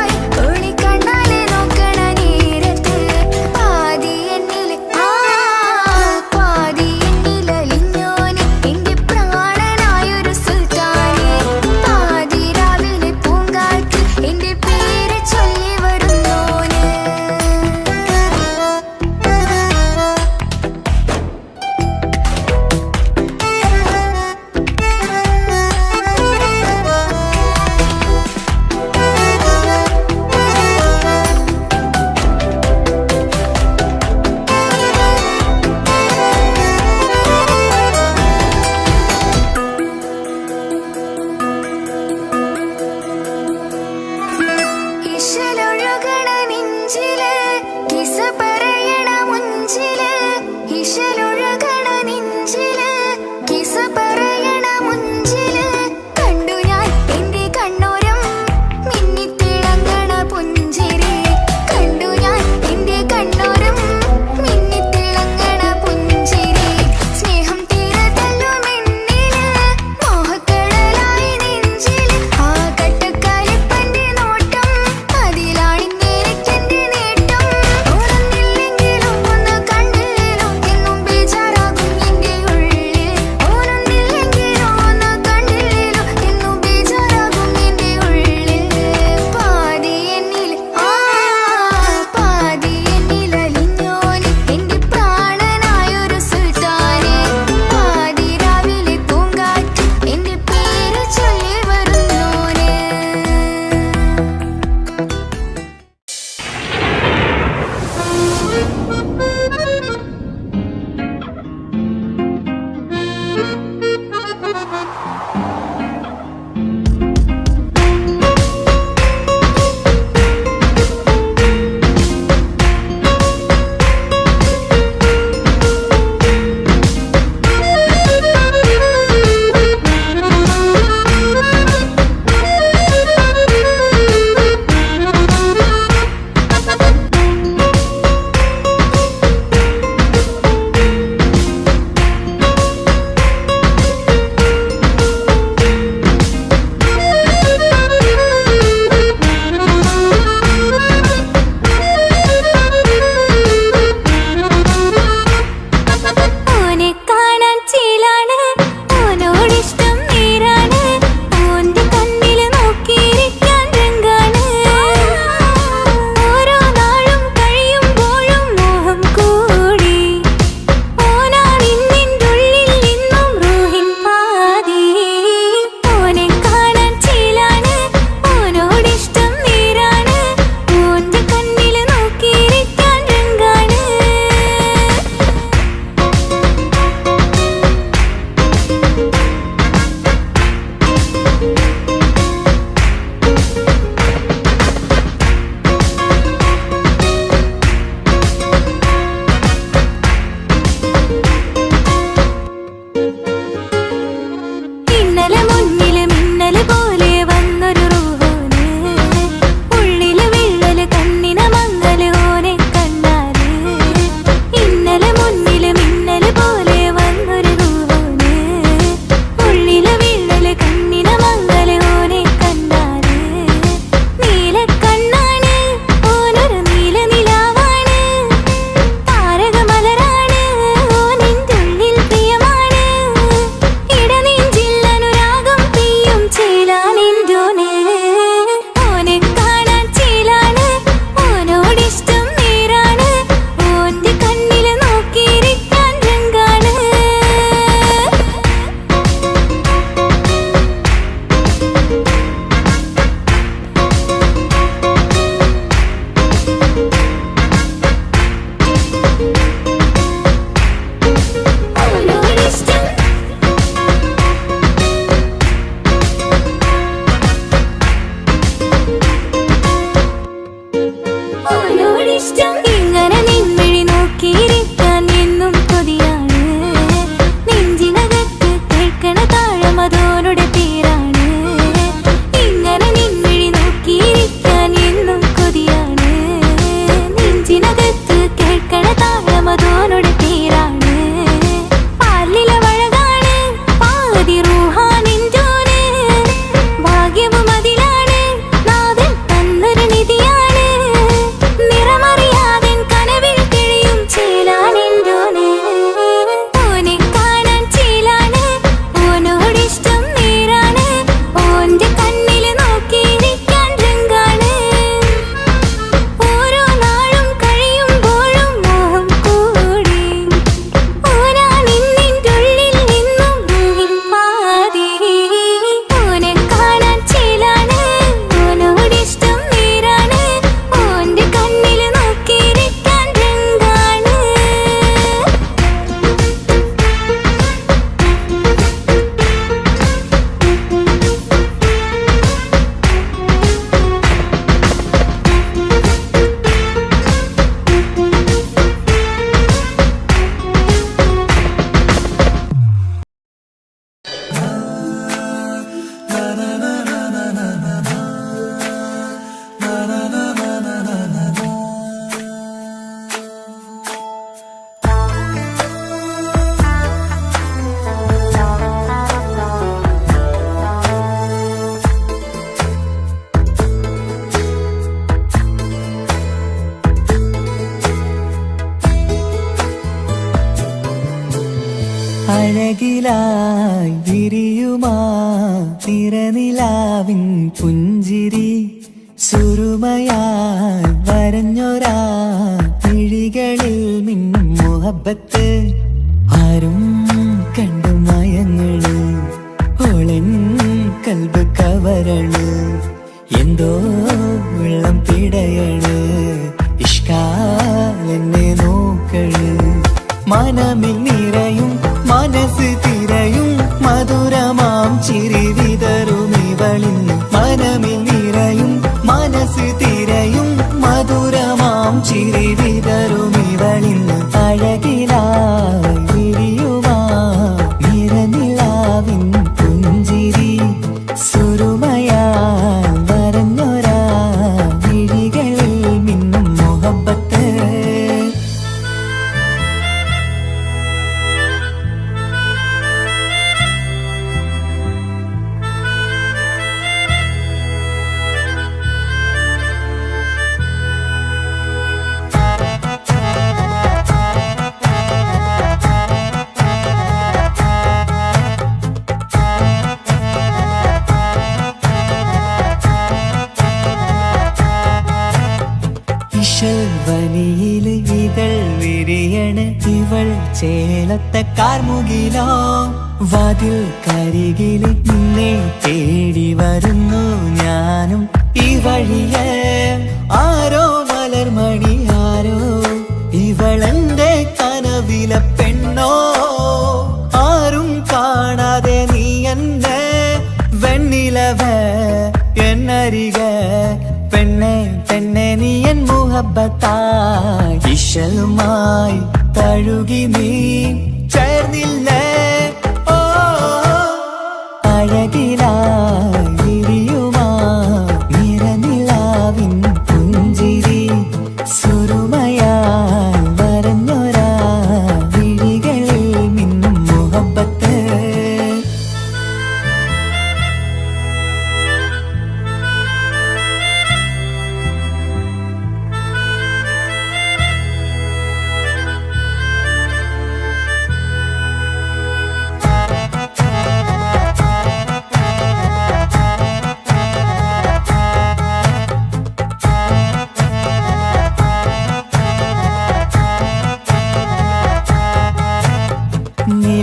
അഴകിലായി വിരിയുമാ തിരനിലാവിൻ പുഞ്ചിരി സുരുമയായി വരഞ്ഞൊരാ കിഴികളിൽ മിന്നും മുഹബത്ത് ആരും കണ്ടു മയങ്ങള് ഓളൻ കൽബ് കവരണ് എന്തോ വെള്ളം പിടയണ് ഇഷ്കാലെന്നെ നോക്കള് മനമിൽ നിറയും മനസ്സ് തിരയും മധുരമാം ചിരി വിതറും ഇവളിന്ന് മനമിൽ നിറയും മനസ്സ് തിരയും മധുരമാം ചിരി വിതറും ഇവളിന്ന് അഴകിലായി വിരിയുമാ നിറനിലാവിൻ പുഞ്ചിരി സുരുമയാൽ വരഞ്ഞൊരാ വിഴികളിൽ മിന്നും മുഹബത്ത് വനിയില് ഇതൾ വിരിയണ് ഇവൾ ചേലത്തെ കാർമുകിലോ വാതിൽ കരികില് നിന്നെ തേടി വരുന്നു ഞാനും ഈ വഴിയെ ആരോ മലർമണി ആരോ ഇവളെന്റെ കനവിലെ പെണ്ണോ ആരും കാണാതെ നീ എന്നെ വെണ്ണിലവ എന്നരിക പെണ്ണെ പെണ്ണെ നീ എൻ മുഹബത്തായി ഇശലുമായി തഴുകി നീ ചേർന്നില്ലേ ഓ അഴകിലായി വിരിയുമാ നിറനിലാവിൻ പുഞ്ചിരി സുരുമയാൽ വരഞ്ഞൊരാ വിഴികളിൽ മിന്നും മുഹബത്ത്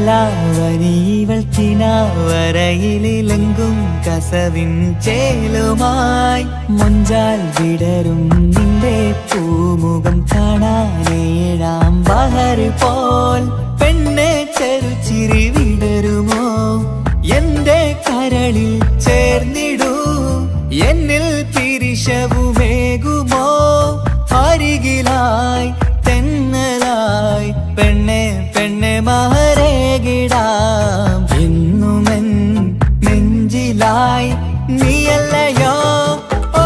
നിലാവനിവൾ കിനാവരയിലെങ്കും കസവിൻ ചേലുമായി മുഞ്ചാൽ വിടരും നിന്റെ പൂമുഖം കാണാനേഴാം ബഹർ പോൽ പെണ്ണെ ചെറുചിരി വിടരുമോ എന്റെ കരളിൽ ചേർന്നിടൂ എന്നിൽ പിരിശവുമേകുമോ അരികിലായി തെന്നലായി പെണ്ണെ പെണ്ണെ മഹരേകിടാം എന്നുമെൻ നെഞ്ചിലായി നീയല്ലയോ ഓ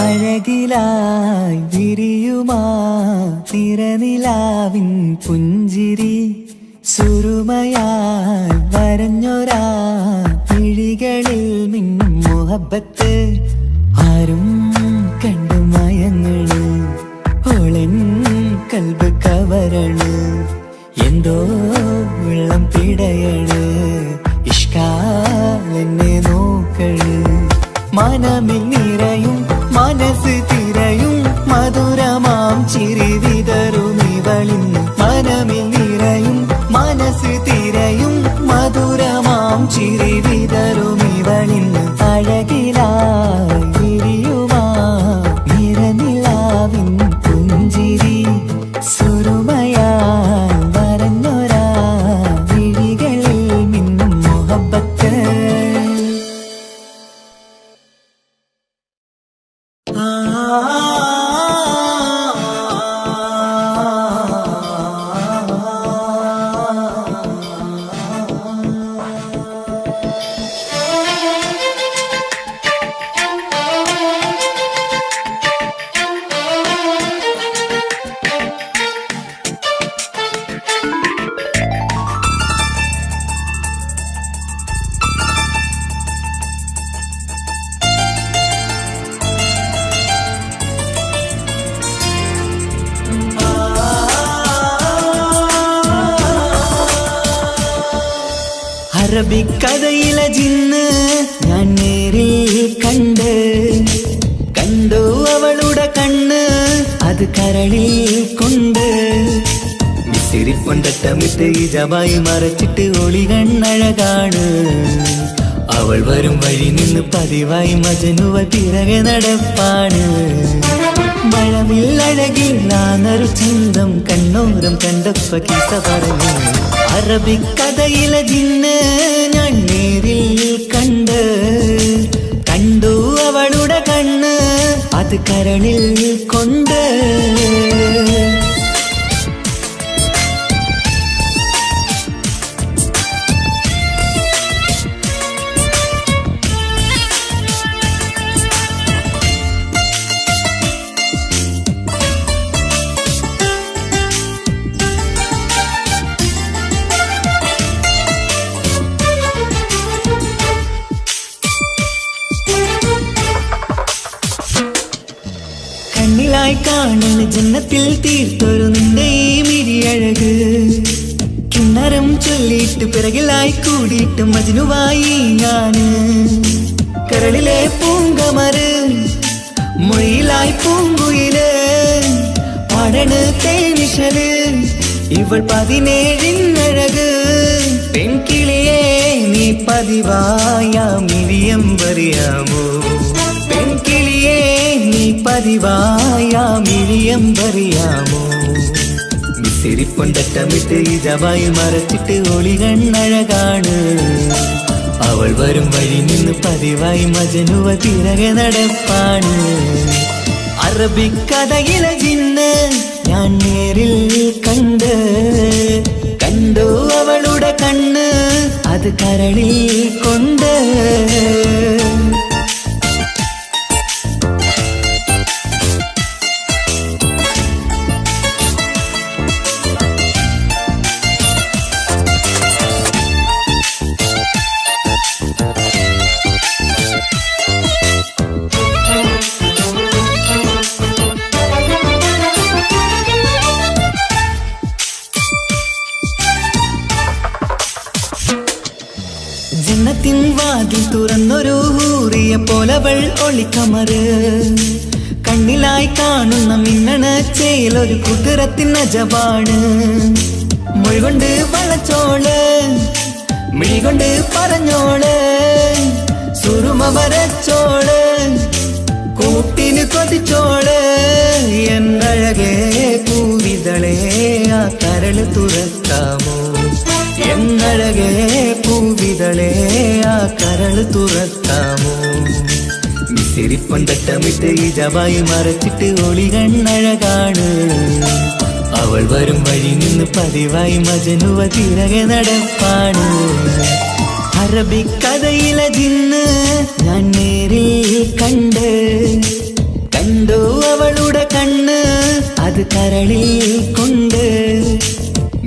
അഴകിലായി വിരിയുമാ തിരനിലാവിൻ പുഞ്ചിരി സുരുമയാൽ വരഞ്ഞൊരാ കിഴികളിൽ മിന്നും മുഹബത്ത് ആരും കണ്ടു മയങ്ങള് ഓളൻ കൽബ് കവരണ് എന്തോ വെള്ളം പിടയണ് ഇഷ്കാലെന്നെ നോക്കള് മനമിൽ നിറയും മനസ്സ് തിരയും മധുരമാം ചിരി വിതറും ഇവളിന്ന് മനമിൽ നിറയും മനസ്സ് തിരയും മധുരമാം ചിരി വിതറും ഇവളിന്ന് അഴകിലായി വിരിയുമാ നിറനിലാവിൻ പുഞ്ചിരി സുരുമയാൽ വരഞ്ഞൊരാ വിഴികളിൽ മിന്നും മുഹബത്ത് അറബിക്കഥയിലെ ജിന്ന് ഞാൻ നേരിൽ കണ്ടു അവളുടെ കണ്ണ് അത് കരളിൽ കൊണ്ട് മിസിരിപ്പൊണ്ടട്ടമിട്ട് ഇജബായി മറച്ചിട്ട് ഒളി കണ്ണഴകാണ് അവൾ വരും വഴി നിന്ന് പതിവായി മജനുവ പിറകെ നടപ്പാണ് മഴവില്ലഴകില്ലാന്നൊരു ചന്തം കണ്ണോരം കണ്ടപ്പ കിസ പറഞ്ഞു അറബിക്കഥയിലെ ജിന്ന് ഞാൻ നേരിൽ കണ്ടു അവളുടെ കണ്ണ് അത് കരളിൽ കൊണ്ട് കണ്ണിലായി കാണുന്ന ജന്നത്തിൽ തീർത്തൊരു നിന്റെ ഈ മിരിയഴക് കിണ്ണരം ചൊല്ലിയിട്ട് പിറകിലായി കൂടിയിട്ട് മജ്നുവായി ഞാന് കരളിലെ പൂങ്കമര് മൊഴിയിലായി പൂങ്കുയില് പാടണ് തേനിശല് ഇവൾ 17 പെൺകിളിയെ നീ പതിവായാമിരിയം പറയാമോ പെൺകിളിയെ നീ പതിവായാമിരിയം പറയാമോ മിസിരിപ്പൊണ്ടട്ടമിട്ട് ഇജബായി മറച്ചിട്ട് ഒളി കണ്ണഴകാണ് അവൾ വരും വഴി നിന്ന് പതിവായി മജനുവ പിറകെ നടപ്പാണ് അറബിക്കഥയിലെ ജിന്ന് ഞാൻ നേരിൽ കണ്ടു അവളുടെ കണ്ണ് അത് കരളിൽ കൊണ്ട് ജന്നത്തിൻ വാതിൽ തുറന്നൊരു ഹൂറിയ പോലവൾ ഒളിക്കമറ് കണ്ണിലായി കാണുന്ന മിന്നണ ചേലൊരു കുതിരത്തിൻ അജബാണ് മൊഴികൊണ്ട് വളച്ചോള് മിഴികൊണ്ട് പറഞ്ഞോള് സുറുമ വരച്ചോള് കൂട്ടിന് കൊതിച്ചോള് എന്നഴകേ പൂവിതളേ ആ കരള് തുറക്കാമോ എന്നഴകേ പൂവിതളേ ആ കരള് തുറക്കാമോ മിസിരിപ്പൊണ്ടട്ടമിട്ട് ഇജബായി മറച്ചിട്ട് ഒളി കണ്ണഴകാണ് അവൾ വരും വഴി നിന്ന് പതിവായി മജനുവ പിറകെ നടപ്പാണ് അറബിക്കഥയിലെ ജിന്ന് ഞാൻ നേരിൽ കണ്ടു അവളുടെ കണ്ണ് അത് കരളിൽ കൊണ്ട്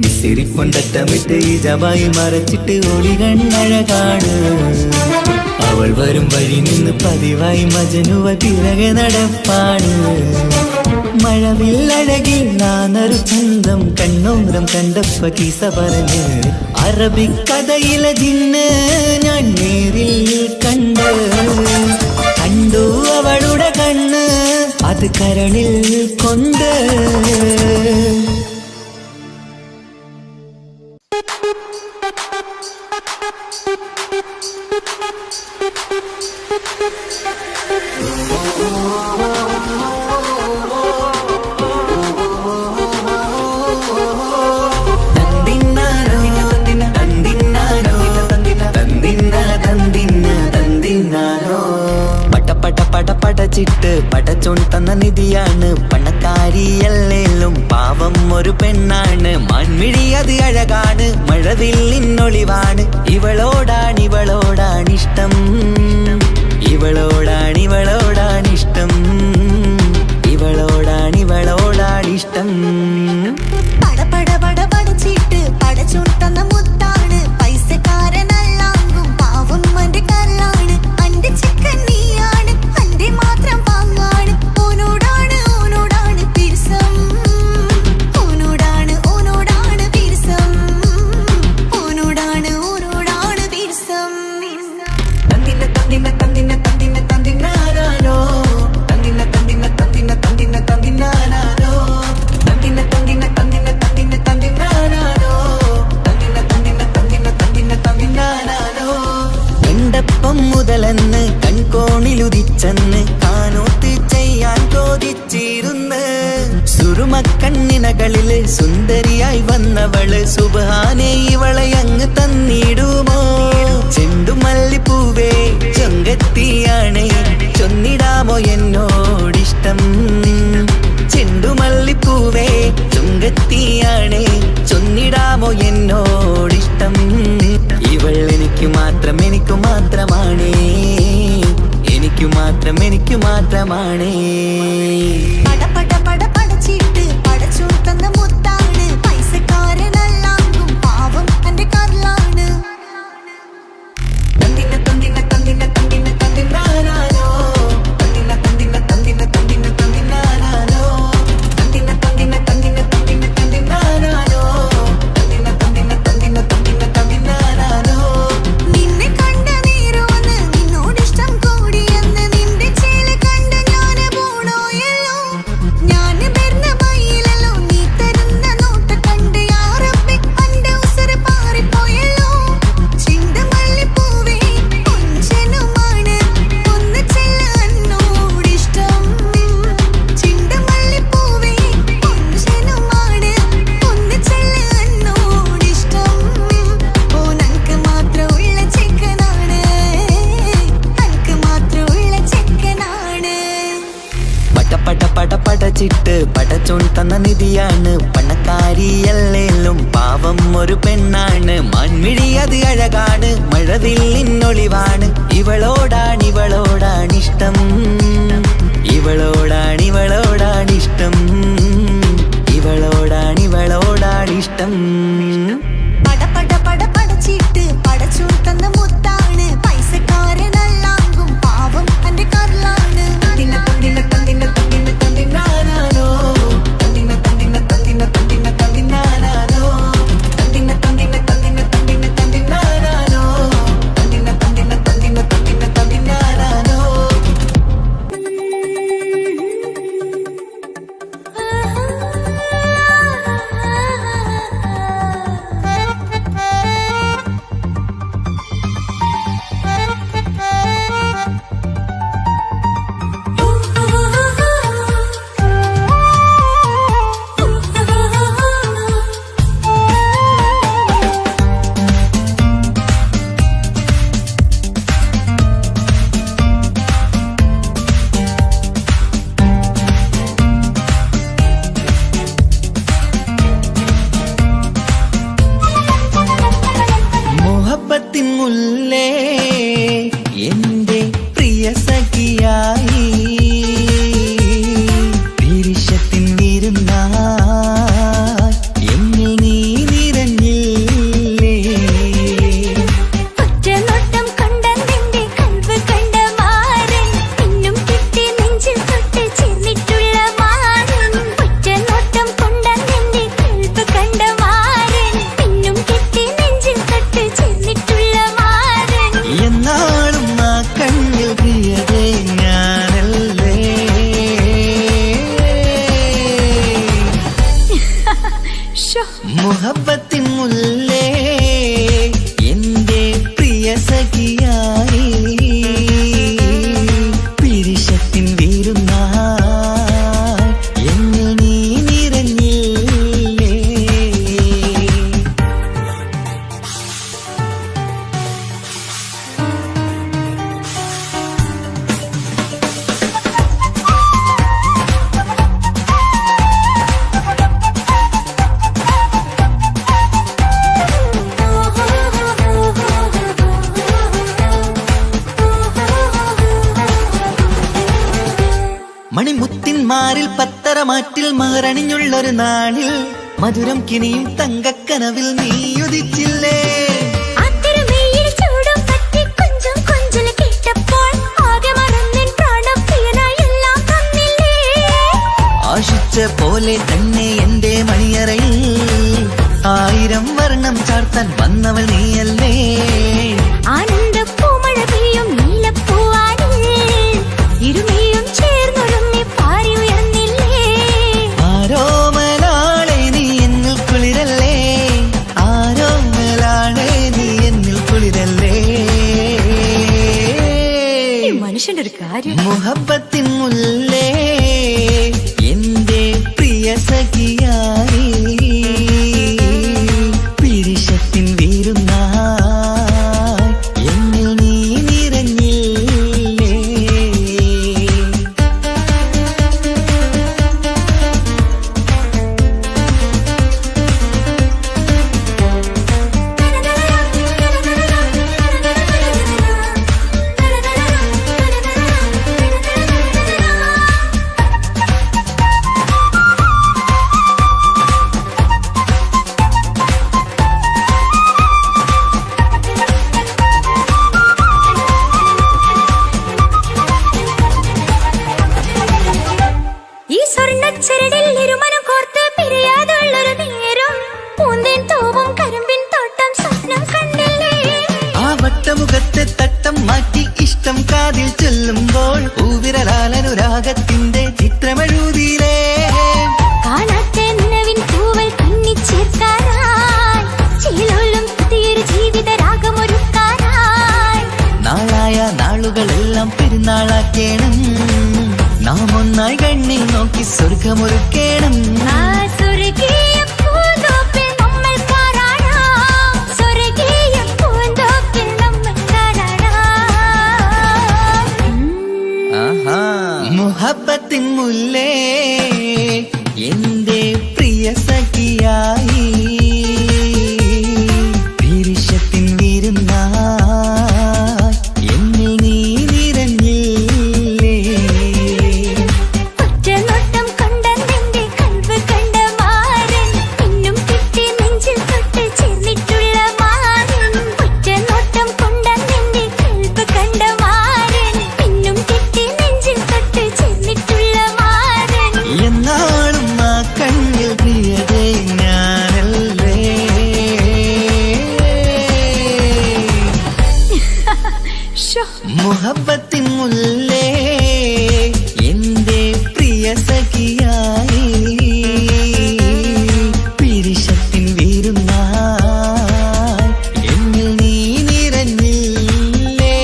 മിസിരിപ്പൊണ്ടട്ടമിട്ട് ഇജബായി മറച്ചിട്ട് ഒളി കണ്ണഴകാണ് അവൾ വരും വഴി നിന്ന് പതിവായി മജനുവ പിറകെ നടപ്പാണ് മഴവില്ലഴകില്ലാന്നൊരു ചന്തം കണ്ണോരം കണ്ടപ്പ കിസ പറഞ്ഞ് അറബിക്കഥയിലെ ജിന്ന് ഞാൻ നേരിൽ കണ്ടു അവളുടെ കണ്ണ് അത് കരളിൽ കൊണ്ട് പടച്ചിട്ട് പടച്ചോൺ തന്ന നിധിയാണ് പണക്കാരിയല്ലേലും പാവം ഒരു പെണ്ണാണ് മൺമിഴി അത് അഴകാണ് മഴവില്ലിന്നൊളിവാണ് ഇവളോടാണിഷ്ടം ഇവളോടാണിഷ്ടം ഇവളോടാണിഷ്ടം പടച്ചിട്ട് പടച്ചോൺ തന്ന മുത്താണ് പൈസക്കാരനല്ലാങ്കും പാവം അന്റെ കല്ലാണ് അന്റെ ചിക്കൻ നീയാണ് അന്റെ മാത്രം പാങ്ങാണ് ഓനോടാണ് പിരിസം ഓനോടാണ് പിരിസം ഓനോടാണ് പിരിസം മുതലെന്ന് കൺകോണിലുദിച്ചെന്ന് കാനോത്ത് ചെയ്യാൻ ചോദിച്ചിരുന്ന് സുറുമക്കണ്ണിനകളില് സുന്ദരിയായി വന്നവള് സുബ്ഹാനേ ഇവളെ അങ്ങ് തന്നിടുമോ ചെണ്ടുമല്ലിപ്പൂവേ ചൊങ്കത്തിയാണ് ചൊന്നിടാമോ എന്നോടിഷ്ടം ചെണ്ടുമല്ലിപ്പൂവേ ചൊങ്കത്തിയാണ് ചൊന്നിടാമോ എന്നോടിഷ്ടം ഇവൾ എനിക്ക് മാത്രം എനിക്ക് മാത്രമാണേ എനിക്ക് മാത്രം എനിക്ക് മാത്രമാണേ പട പട പട പടച്ചിട്ട് പടച്ചോൻ തന്ന മുത്താണ് പൈസക്കാരനല്ലാങ്കും പാവം എന്റെ കർലാണ് തന്തിന തന്തിന തന്തിന തന്തിന തന്തിനാനാനോ തന്തിന തന്തിന തന്തിന തന്തിന തന്തിനാനാനോ തന്തിന തന്തിന തന്തിന തന്തിന തന്തിനാനാനോ തന്തിന തന്തിന തന്തിന തന്തിന തന്തിനാനാനോ നിന്നെ കണ്ട നേരോന്ന് നിന്നോടിഷ്ടം കൂടിയെന്ന് നിന്റെ ചേല് കണ്ട് ഞാന് പോണോയല്ലോ ഞാന് വരുന്ന മയിലല്ലോ നീ തരുന്ന നോട്ട കണ്ട് യാ റബ്ബി അന്റെ ഉസറ് പാറിപ്പോയല്ലോ ചെണ്ടുമല്ലിപ്പൂവേ കൊഞ്ചനുമാണ് ഒന്ന് ചെല്ല എന്നോടിഷ്ടം ചെണ്ടുമല്ലിപ്പൂവേ കൊഞ്ചനുമാണ് ഒന്ന് ചെല്ല എന്നോടിഷ്ടം ഓ നനക്ക് മാത്രമുള്ള ചെക്കനാണ് നനക്ക് മാത്രമുള്ള ചെക്കനാണ് പട പട പട പടച്ചിട്ട് പടച്ചോൻ തന്ന നിധിയാണ് പണക്കാരിയല്ലേലും പാവം ഒരു പെണ്ണാണ് മാൻമിഴി അത് അഴകാണ് മഴവില്ലിന്നൊളിവാണ് ഇവളോടാണിഷ്ടം ഇവളോടാണിഷ്ടം ഇവളോടാണിഷ്ടം പട പട പട പടച്ചിട്ട് പടച്ചോൻ തന്ന മുത്താണ് പൈസക്കാരനല്ലാങ്കും പാവം എന്റെ കർലാണ് തന്തിന തന്തിന തന്തിന തന്തിന തന്തിനാനാനോ തന്തിന തന്തിന തന്തിന തന്തിന തന്തിനാനാനോ തന്തിന തന്തിന തന്തിന തന്തിന തന്തിനാനാനോ തന്തിന തന്തിന തന്തിന തന്തിന തന്തിനാനാനോ മുഹബത്തിൻ മുല്ലേ എന്റെ പ്രിയ സഖിയായി പിരിശത്തിൻ വിരുന്നായി എന്നിൽ നീ നിറഞ്ഞില്ലേ ഒറ്റനോട്ടം കണ്ടെന്റെ കൽവ് കണ്ട മാരൻ പിന്നും കിട്ടി നെഞ്ചിൽ തൊട്ട് ചേർന്നിട്ടുള്ള മാരൻ ഒറ്റനോട്ടം കൊണ്ടെന്റെ കൽവ് കണ്ട മാരൻ പിന്നും കിട്ടി നെഞ്ചിൽ തൊട്ട് ചേർന്നിട്ടുള്ള മാരൻ എന്നാളും ആ കണ്ണിൽ പ്രിയതേ ഞാനല്ലേ മുഹബത്തിൻ മുല്ലേ എന്റെ പ്രിയ സഖിയായി പിരിശത്തിൻ വിരുന്നായി എന്നിൽ നീ നിറഞ്ഞില്ലേ മണിമുത്തിന്മാരിൽ പത്തരമാറ്റിൽ മഹറണിഞ്ഞുള്ളൊരു നാളിൽ മധുരം കിനിയും തങ്കക്കനവിൽ നീ ഉദിച്ചില്ലേ ആത്തിരമേയിൽ ചൂടും പറ്റി കൊഞ്ചും കൊഞ്ചൽ കേട്ടപ്പോൾ ആകെ മറന്നിൻ പ്രാണം പ്രിയനായി എല്ലാം തന്നില്ലേ ആശിച്ച പോലെ തന്നെ എന്റെ മണിയറയിൽ 1000 വർണ്ണം ചാർത്താൻ വന്നവൾ നീയല്ലേ ആനന്ദ പൂമഴ പെയ്യും നീലപ്പൂവാനിൽ ഇരുമേയും ചേർന്നൊരുമ്മി പാരി ഉയർന്നില്ലേ ആരോമലാളെ നീ എന്നിൽ കുളിരല്ലേ ആരോമലാളെ നീ എന്നിൽ കുളിരല്ലേ മനുഷ്യന്റെ ഒരു കാര്യം. മുഹബത്തിൻ മുല്ലേ എന്റെ പ്രിയ സഖിയായി പിരിശത്തിൻ വീരുന്നായി എന്നിൽ നീ നിറഞ്ഞില്ലേ. ഈ സ്വർണ്ണച്ചരടിൽ ഇരുമനം കോർത്ത് പിരിയാതുള്ളൊരു നേരം പൂന്തേൻ തൂവും കരിമ്പിൻ തോട്ടം സ്വപ്നം കണ്ടില്ലേ. ആ വട്ടമുഖത്തെ തട്ടം മാറ്റി ഇഷ്ടം കാതിൽ ചൊല്ലുമ്പോൾ പൂവിരലാലനുരാഗത്തിന്റെ ചിത്രമെഴുതിയിലേ. കാണാത്ത നിലവിൻ തൂവൽ കണ്ണിച്ചേർക്കാനായി ചിലോലും പുതിയൊരു ജീവിത രാഗമൊരുക്കാനായി നാളായ നാളുകളെല്ലാം പെരുന്നാളാക്കേണം. നാം ഒന്നായി കണ്ണിൽ നോക്കി സ്വർഗമൊരുക്കേണം. ആ സ്വർഗീയ പൂന്തോപ്പിൽ നമ്മൾ കാണാം, സ്വർഗീയ പൂന്തോപ്പിൽ നമ്മൾ കാണാം. ആഹാ. മുഹബത്തിൻ മുല്ലേ എന്റെ പ്രിയ സഖിയായി പിരിശത്തിൻ വിരുന്നായി എന്നിൽ നീ നിറഞ്ഞില്ലേ. ഒറ്റനോട്ടം കൊണ്ട നിന്റെ കൽവ് കണ്ട മാരൻ പിന്നും കിട്ടി നെഞ്ചിൽ തൊട്ട് ചേർന്നിട്ടുള്ള മാരൻ. ഒറ്റനോട്ടം കൊണ്ട നിന്റെ കൽവ് കണ്ട മാരൻ പിന്നും കിട്ടി നെഞ്ചിൽ തൊട്ട് ചേർന്നിട്ടുള്ള മാരൻ. എന്നാളും ആ കണ്ണിൽ പ്രിയതേ ഞാനല്ലേ. മുഹബത്തിൻ മുല്ലേ എന്റെ പ്രിയ സഖിയായി പിരിശത്തിൻ വീരുന്നായി എന്നിൽ നീ നിറഞ്ഞില്ലേ.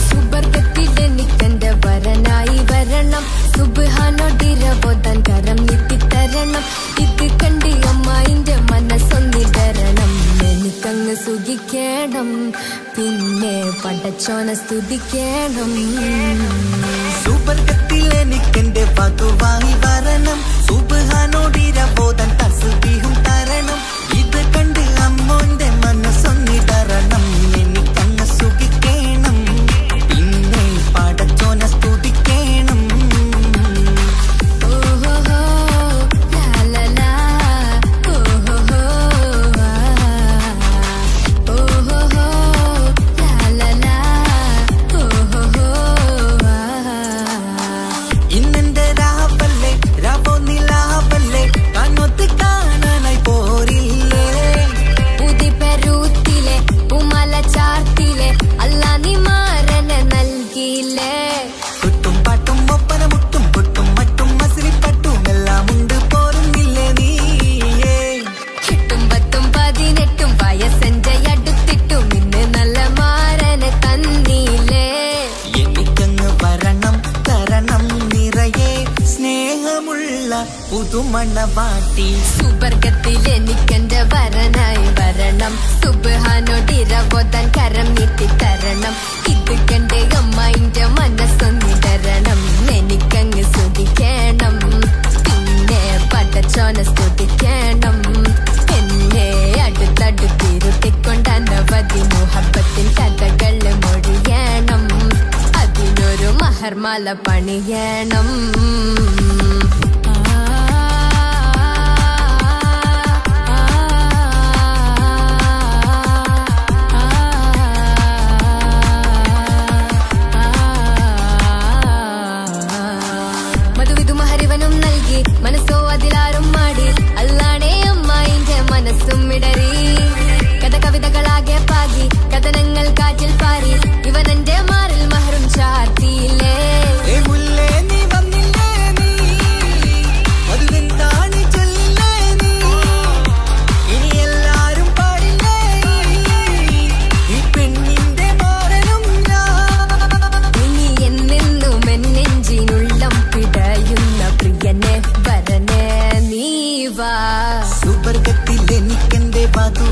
സുബർഗത്തിലെനിക്കെന്റെ വരനായി വരണം, സുബ്ഹാനോടിരബോധൻ കരം നീട്ടിത്തരണം. ഇത് കണ്ട് അമ്മായിന്റെ മനസ്സൊന്നിടരണം. എനിക്കങ്ങ് സുഖിക്കണം, പിന്നെ പടച്ചോനെ സ്തുതിക്കണം. സുബർഗത്തിൽ എനിക്കെന്റെ വധുവായി വരണം, സുബ്ഹാനോടിരബോധൻ തസ്ബീഹും തരണം. ഇത് കണ്ട് അമ്മോന്റെ മനസ്സൊന്നിടരണം. എനിക്കങ്ങ് സുഖിക്കണം, പിന്നെ പടച്ചോനെ സ്തുതിക്കണം. ഓഹോഹോ, ലാലലാ, ഓഹോഹോ, ഓഹോഹോ, ലാലലാ, ഓഹോഹോ. ഇന്നെന്റെ രാവല്ലേ രാവോ നിലാവല്ലേ കണ്ണൊത്ത് കാണാനായി പോരില്ലേ. ഉദിപെരൂത്തിലെ ഉമല ചാർത്തിലെ അല്ലാ നീ മാരനെ നൽകിയില്ലേ. കുട്ടും പാട്ടും ഒപ്പന മുട്ടും പൊട്ടും മട്ടും മസിരിപ്പട്ടും എല്ലാം ഉണ്ട് പോരുന്നില്ലേ നീയേ. 8 10 18 വയസ്സെന്റെ അടുത്തിട്ടും ഇന്ന് നല്ല മാരനെ തന്നീലേ. എനിക്കങ്ങ് വരണം തരണം നിറയെ സ്നേഹമുള്ള പുതുമണവാട്ടി. സുബർഗത്തിൽ എനിക്കെന്റെ വരനായി വരണം, സുബ്ഹാനോടിരബോധൻ കരം നീട്ടിത്തരണം. ഇത് കണ്ട് അമ്മായിന്റെ മനസ്സൊന്നിടരണം. എനിക്കങ്ങ് സുഖിക്കണം, പിന്നെ പടച്ചോനെ സ്തുതിക്കണം. എന്നെ അടുത്തടുത്തിരുത്തിക്കൊണ്ട് അനവധി മുഹബത്തിൻ കഥകൾ മൊഴിയണം. അതിനൊരു മഹർമാല പണിയണം. മധുവിധു മഹരിവനും നൽകി മനസ്സോ അതിലാരും മാടി അല്ലാണേ അമ്മായിന്റെ സ്വർഗത്തിൽ എനിക്കെന്റെ വധു